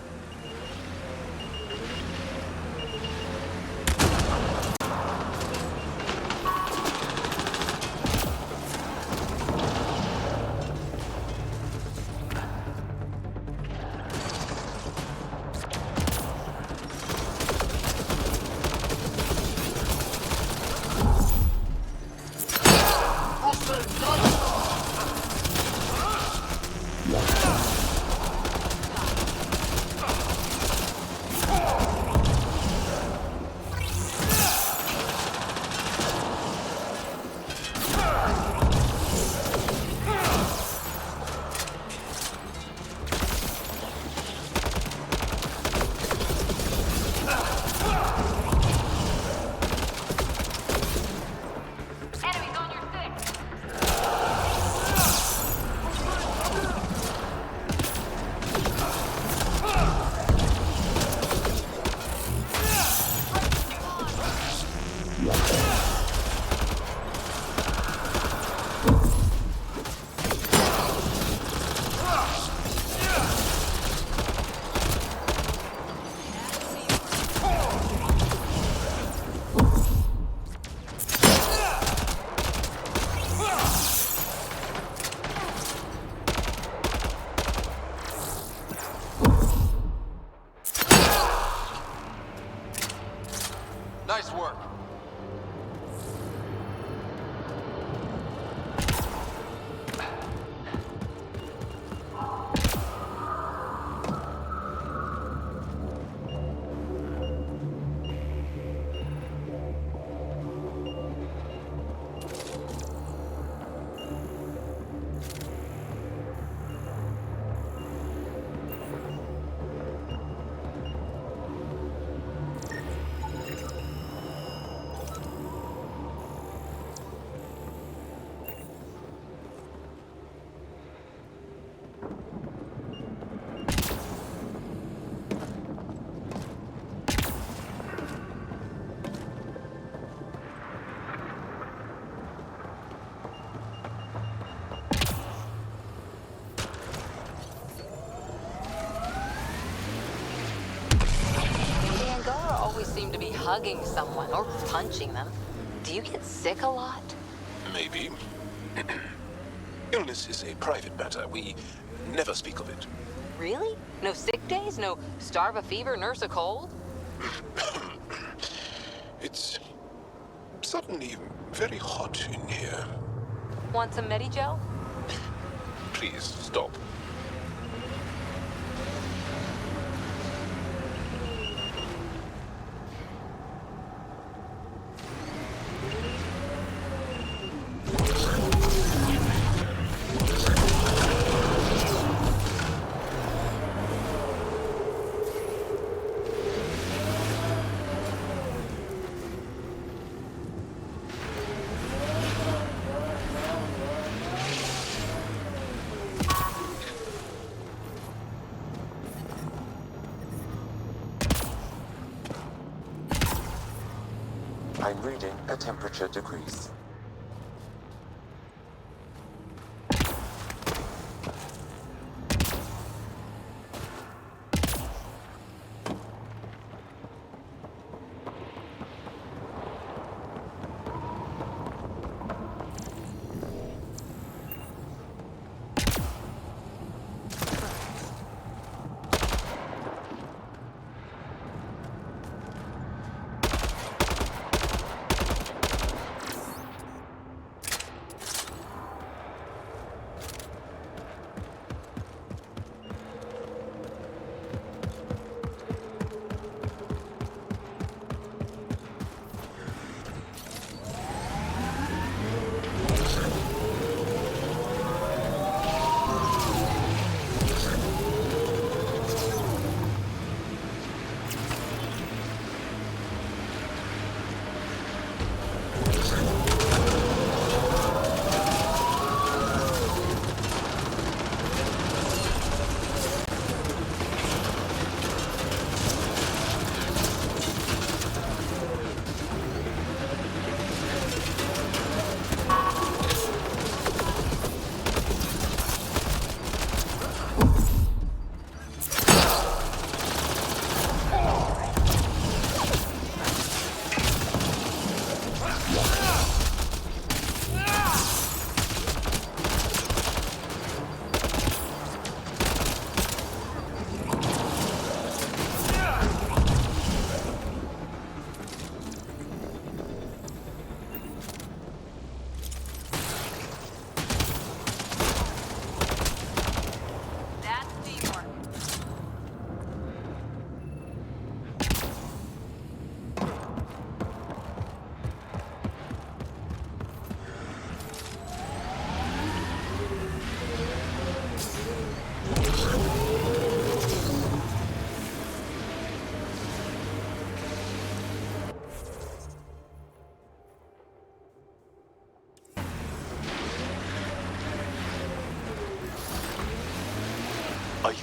Nice work. Angara always seem to be hugging someone or punching them. Do you get sick a lot? Maybe. Illness is a private matter. We never speak of it. Really? No sick days? No starve a fever, nurse a cold? It's suddenly very hot in here. Want some Medigel? Please stop. I'm reading a temperature decrease.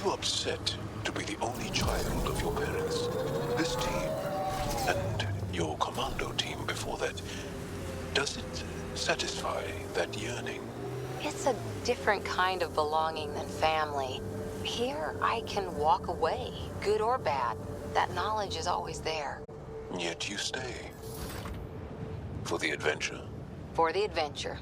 you upset to be the only child of your parents? This team, and your commando team before that, does it satisfy that yearning? It's a different kind of belonging than family. Here, I can walk away, good or bad. That knowledge is always there. Yet you stay. For the adventure. For the adventure.